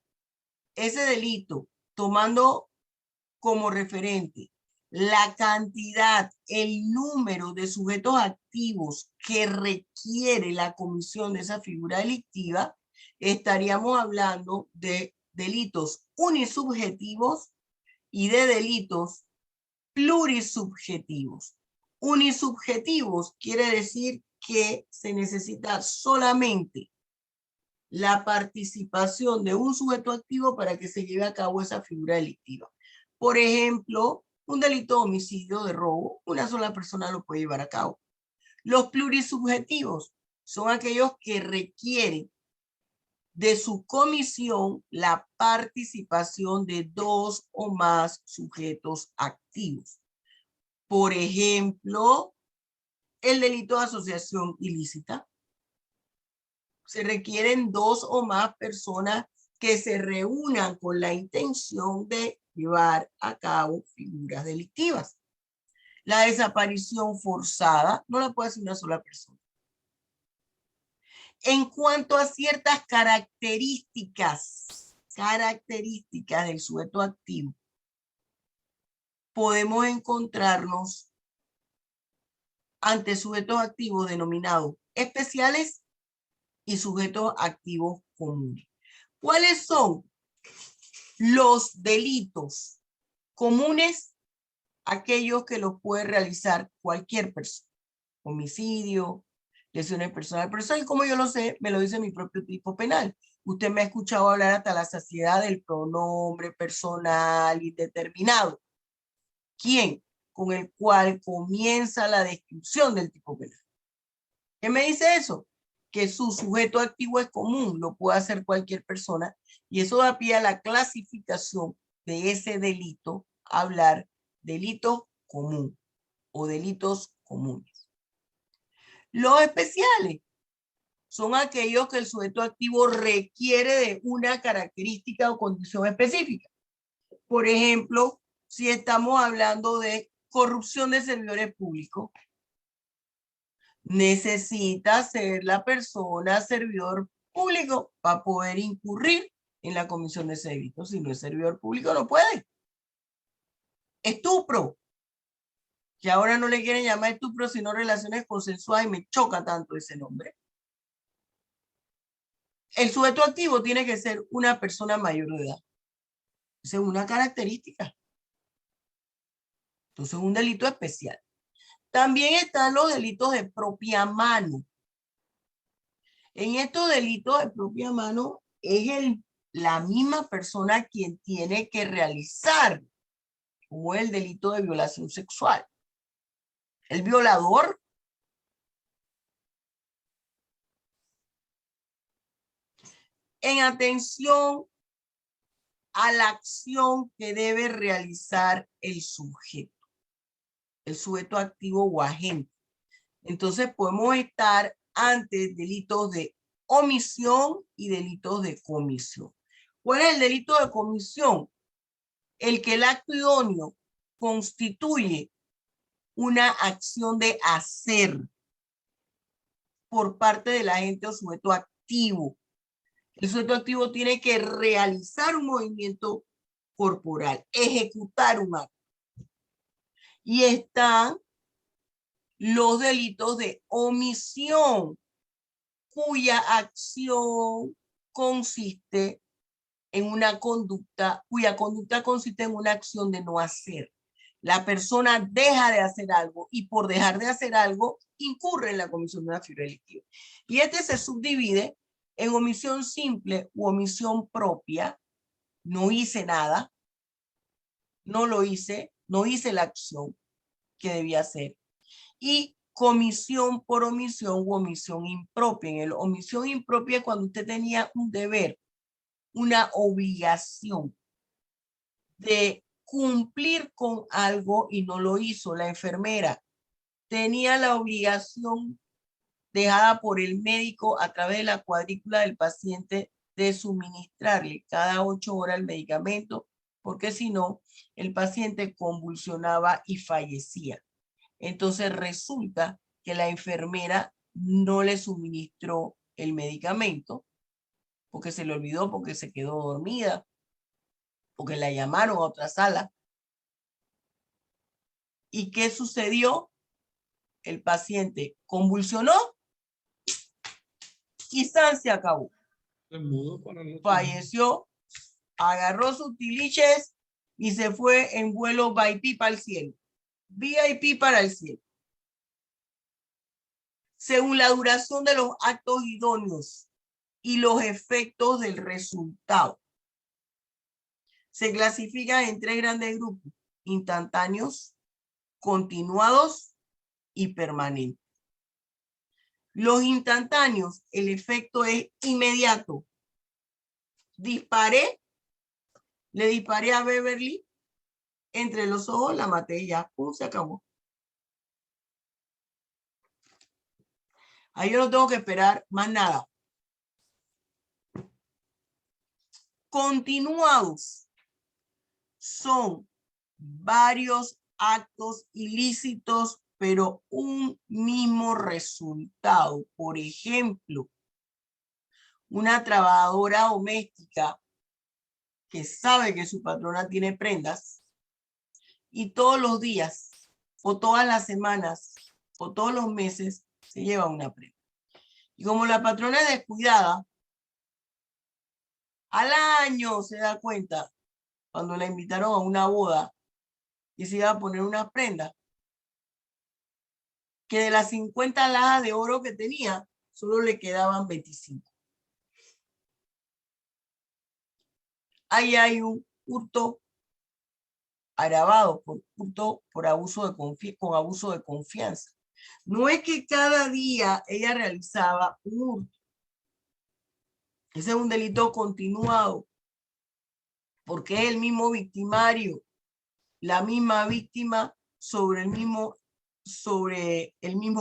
Speaker 2: ese delito tomando como referente la cantidad, el número de sujetos activos que requiere la comisión de esa figura delictiva, estaríamos hablando de delitos unisubjetivos y de delitos plurisubjetivos. Unisubjetivos quiere decir que se necesita solamente la participación de un sujeto activo para que se lleve a cabo esa figura delictiva. Por ejemplo, un delito de homicidio, de robo, una sola persona lo puede llevar a cabo. Los plurisubjetivos son aquellos que requieren de su comisión la participación de dos o más sujetos activos. Por ejemplo, el delito de asociación ilícita. Se requieren dos o más personas que se reúnan con la intención de llevar a cabo figuras delictivas. La desaparición forzada no la puede hacer una sola persona. En cuanto a ciertas características del sujeto activo, podemos encontrarnos ante sujetos activos denominados especiales y sujetos activos comunes. ¿Cuáles son los delitos comunes? Aquellos que los puede realizar cualquier persona. Homicidio, lesiones personales. Pero eso, como yo lo sé, me lo dice mi propio tipo penal. Usted me ha escuchado hablar hasta la saciedad del pronombre personal indeterminado. ¿Quién? Con el cual comienza la descripción del tipo penal. ¿Qué me dice eso? Que su sujeto activo es común, lo puede hacer cualquier persona, y eso da pie a la clasificación de ese delito, hablar delito común o delitos comunes. Los especiales son aquellos que el sujeto activo requiere de una característica o condición específica. Por ejemplo, si estamos hablando de corrupción de servidores públicos, necesita ser la persona servidor público para poder incurrir en la comisión de ese delito. Si no es servidor público, no puede. Estupro, que ahora no le quieren llamar estupro, sino relaciones consensuadas, y me choca tanto ese nombre. El sujeto activo tiene que ser una persona mayor de edad. Esa es una característica. Entonces es un delito especial. También están los delitos de propia mano. En estos delitos de propia mano es la misma persona quien tiene que realizar, como el delito de violación sexual. El violador en atención a la acción que debe realizar el sujeto activo o agente. Entonces podemos estar ante delitos de omisión y delitos de comisión. ¿Cuál es el delito de comisión? El que el acto idóneo constituye una acción de hacer por parte del agente o sujeto activo. El sujeto activo tiene que realizar un movimiento corporal, ejecutar un acto. Y están los delitos de omisión, cuya acción consiste en una conducta, cuya conducta consiste en una acción de no hacer. La persona deja de hacer algo y por dejar de hacer algo incurre en la comisión de una figura delictiva. Y este se subdivide en omisión simple u omisión propia. No hice nada, no lo hice, no hice la acción que debía hacer. Y comisión por omisión u omisión impropia. En el omisión impropia es cuando usted tenía un deber, una obligación de cumplir con algo y no lo hizo. La enfermera tenía la obligación dejada por el médico a través de la cuadrícula del paciente de suministrarle cada 8 horas el medicamento, porque si no, el paciente convulsionaba y fallecía. Entonces resulta que la enfermera no le suministró el medicamento porque se le olvidó, porque se quedó dormida, porque la llamaron a otra sala. ¿Y qué sucedió? El paciente convulsionó y se acabó. Falleció, agarró sus tiliches y se fue en vuelo VIP para el cielo. VIP para el cielo. Según la duración de los actos idóneos y los efectos del resultado. Se clasifican en 3 grandes grupos: instantáneos, continuados y permanentes. Los instantáneos, el efecto es inmediato. Disparé, le disparé a Beverly, entre los ojos la maté y ya, ¡pum!, se acabó. Ahí yo no tengo que esperar más nada. Continuados son varios actos ilícitos, pero un mismo resultado. Por ejemplo, una trabajadora doméstica que sabe que su patrona tiene prendas y todos los días o todas las semanas o todos los meses se lleva una prenda. Y como la patrona es descuidada, al año se da cuenta cuando la invitaron a una boda y se iba a poner una prenda, que de las 50 alhajas de oro que tenía, solo le quedaban 25. Ahí hay un hurto agravado por hurto por abuso con abuso de confianza. No es que cada día ella realizaba un hurto. Ese es un delito continuado, porque es el mismo victimario, la misma víctima sobre el mismo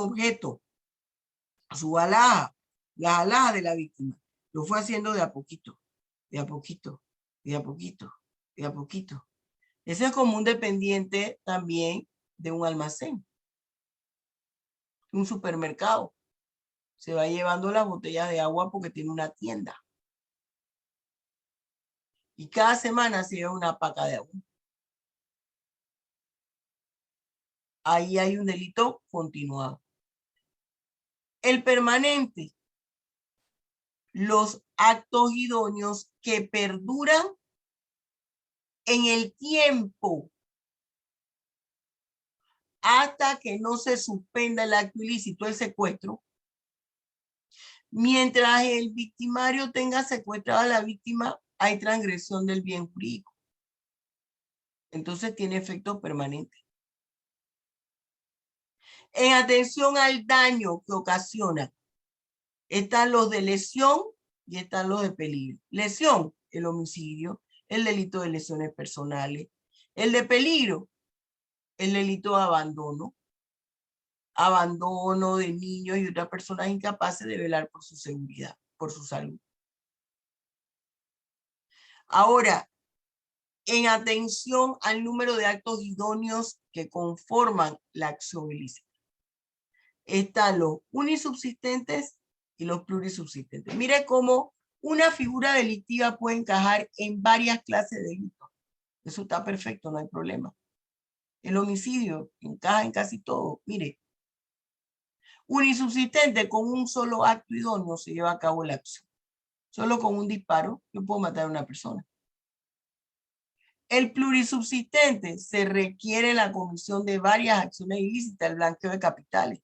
Speaker 2: objeto, su alhaja, la alhaja de la víctima. Lo fue haciendo de a poquito, de a poquito, de a poquito, de a poquito. Ese es como un dependiente también de un almacén, un supermercado. Se va llevando las botellas de agua porque tiene una tienda. Y cada semana se lleva una paca de agua. Ahí hay un delito continuado. El permanente. Los actos idóneos que perduran en el tiempo hasta que no se suspenda el acto ilícito, el secuestro. Mientras el victimario tenga secuestrada a la víctima, hay transgresión del bien jurídico. Entonces tiene efecto permanente. En atención al daño que ocasiona, están los de lesión y están los de peligro. Lesión, el homicidio, el delito de lesiones personales. El de peligro, el delito de abandono. Abandono de niños y otras personas incapaces de velar por su seguridad, por su salud. Ahora, en atención al número de actos idóneos que conforman la acción ilícita, están los unisubsistentes y los plurisubsistentes. Mire cómo Una figura delictiva puede encajar en varias clases de delitos. Eso está perfecto, no hay problema. El homicidio encaja en casi todo. Mire, unisubsistente, con un solo acto idóneo se lleva a cabo la acción. Solo con un disparo yo puedo matar a una persona. El plurisubsistente, se requiere la comisión de varias acciones ilícitas, el blanqueo de capitales.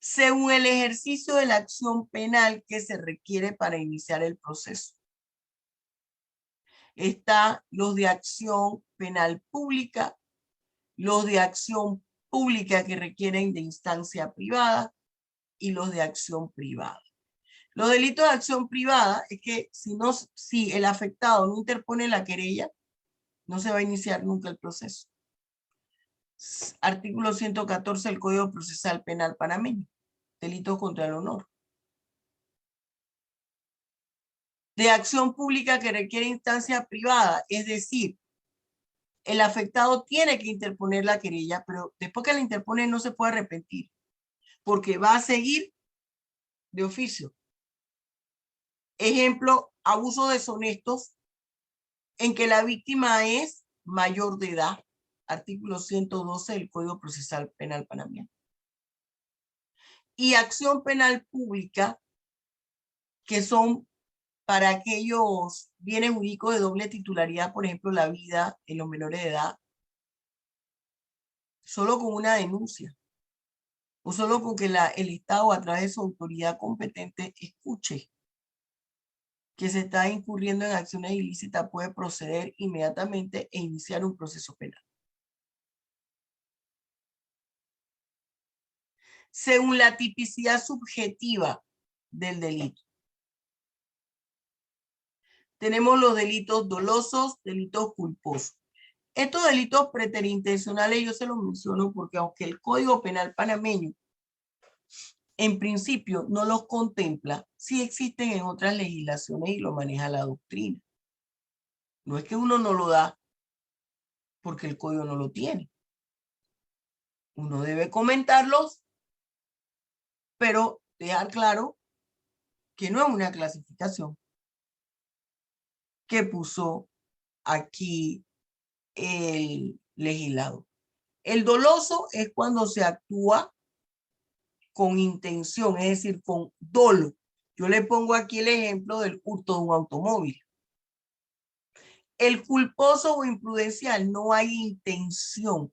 Speaker 2: Según el ejercicio de la acción penal que se requiere para iniciar el proceso. Está los de acción penal pública, los de acción pública que requieren de instancia privada y los de acción privada. Los delitos de acción privada es que si el afectado no interpone la querella, no se va a iniciar nunca el proceso. Artículo 114 del Código Procesal Penal panameño. Delitos contra el honor. De acción pública que requiere instancia privada, es decir, el afectado tiene que interponer la querella, pero después que la interpone no se puede arrepentir, porque va a seguir de oficio. Ejemplo, abusos deshonestos en que la víctima es mayor de edad. Artículo 112 del Código Procesal Penal panameño. Y acción penal pública, que son para aquellos bienes jurídicos de doble titularidad, por ejemplo, la vida en los menores de edad, solo con una denuncia, o solo con que el Estado, a través de su autoridad competente, escuche que se está incurriendo en acciones ilícitas, puede proceder inmediatamente e iniciar un proceso penal. Según la tipicidad subjetiva del delito. Tenemos los delitos dolosos, delitos culposos. Estos delitos preterintencionales yo se los menciono porque aunque el Código Penal panameño en principio no los contempla, sí existen en otras legislaciones y lo maneja la doctrina. No es que uno no lo da porque el código no lo tiene. Uno debe comentarlos, pero dejar claro que no es una clasificación que puso aquí el legislador. El doloso es cuando se actúa con intención, es decir, con dolo. Yo le pongo aquí el ejemplo del hurto de un automóvil. El culposo o imprudencial, no hay intención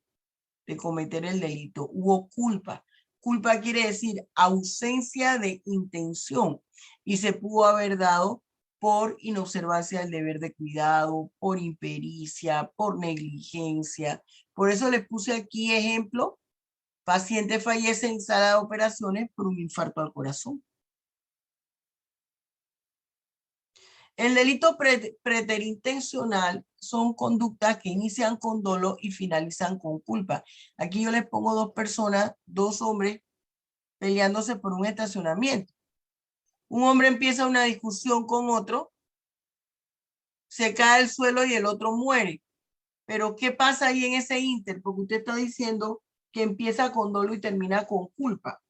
Speaker 2: de cometer el delito, hubo culpa. Culpa quiere decir ausencia de intención y se pudo haber dado por inobservancia del deber de cuidado, por impericia, por negligencia. Por eso les puse aquí ejemplo: paciente fallece en sala de operaciones por un infarto al corazón. El delito preterintencional son conductas que inician con dolo y finalizan con culpa. Aquí yo les pongo dos personas, dos hombres peleándose por un estacionamiento. Un hombre empieza una discusión con otro, se cae al suelo y el otro muere. Pero ¿qué pasa ahí en ese ínter? Porque usted está diciendo que empieza con dolo y termina con culpa.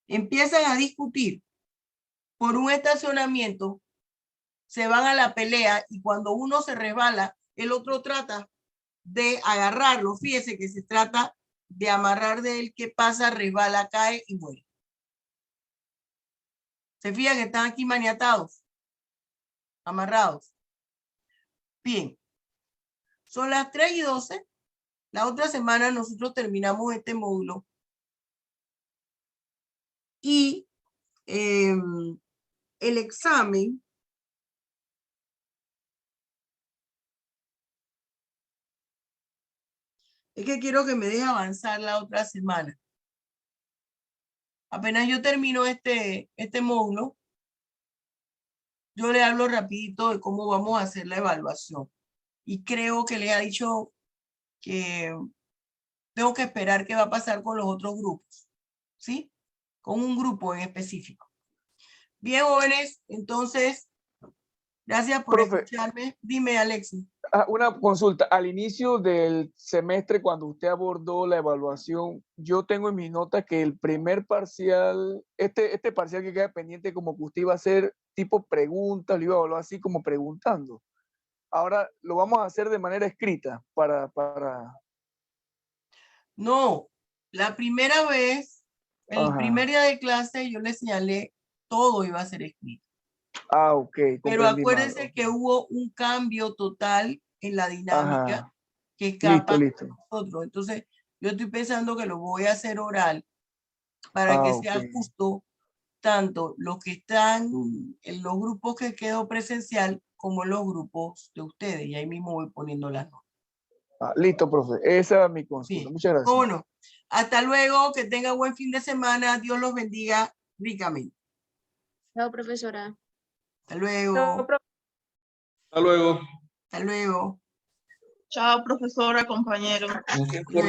Speaker 2: Empiezan a discutir por un estacionamiento, se van a la pelea y cuando uno se resbala, el otro trata de agarrarlo. Fíjese que se trata de amarrar de él. ¿Qué pasa? Resbala, cae y muere. ¿Se fijan que están aquí maniatados? Amarrados. Bien. Son las 3:12. La otra semana nosotros terminamos este módulo. Y el examen es que quiero que me deje avanzar la otra semana. Apenas yo termino este módulo, yo le hablo rapidito de cómo vamos a hacer la evaluación. Y creo que le ha dicho que tengo que esperar qué va a pasar con los otros grupos, ¿sí? Con un grupo en específico. Bien, jóvenes, entonces, gracias por escucharme. Dime, Alexis.
Speaker 6: Una consulta. Al inicio del semestre, cuando usted abordó la evaluación, yo tengo en mis notas que el primer parcial, este parcial que queda pendiente, como que usted iba a hacer tipo preguntas, lo iba a evaluar así como preguntando. Ahora lo vamos a hacer de manera escrita para...
Speaker 2: No, la primera vez, el
Speaker 6: Ajá.
Speaker 2: primer día de clase, yo le señalé todo iba a ser escrito.
Speaker 6: Ok,
Speaker 2: Pero
Speaker 6: comprendí
Speaker 2: acuérdense
Speaker 6: mal.
Speaker 2: que hubo un cambio total en la dinámica
Speaker 6: Ajá.
Speaker 2: que escapa
Speaker 6: Listo.
Speaker 2: a nosotros. Entonces, yo estoy pensando que lo voy a hacer oral para que sea
Speaker 6: Ok.
Speaker 2: justo tanto los que están en los grupos que quedó presencial como en los grupos de ustedes. Y ahí mismo voy poniendo las notas.
Speaker 6: Listo, profe. Esa es mi consulta.
Speaker 2: Bien.
Speaker 6: Muchas gracias.
Speaker 2: ¿Cómo no? Hasta luego, que tengan buen fin de semana. Dios los bendiga ricamente.
Speaker 7: Chao, profesora.
Speaker 2: Hasta luego.
Speaker 1: Hasta luego.
Speaker 2: Hasta luego.
Speaker 11: Chao, profesora, compañero.
Speaker 1: ¿Con quién fue?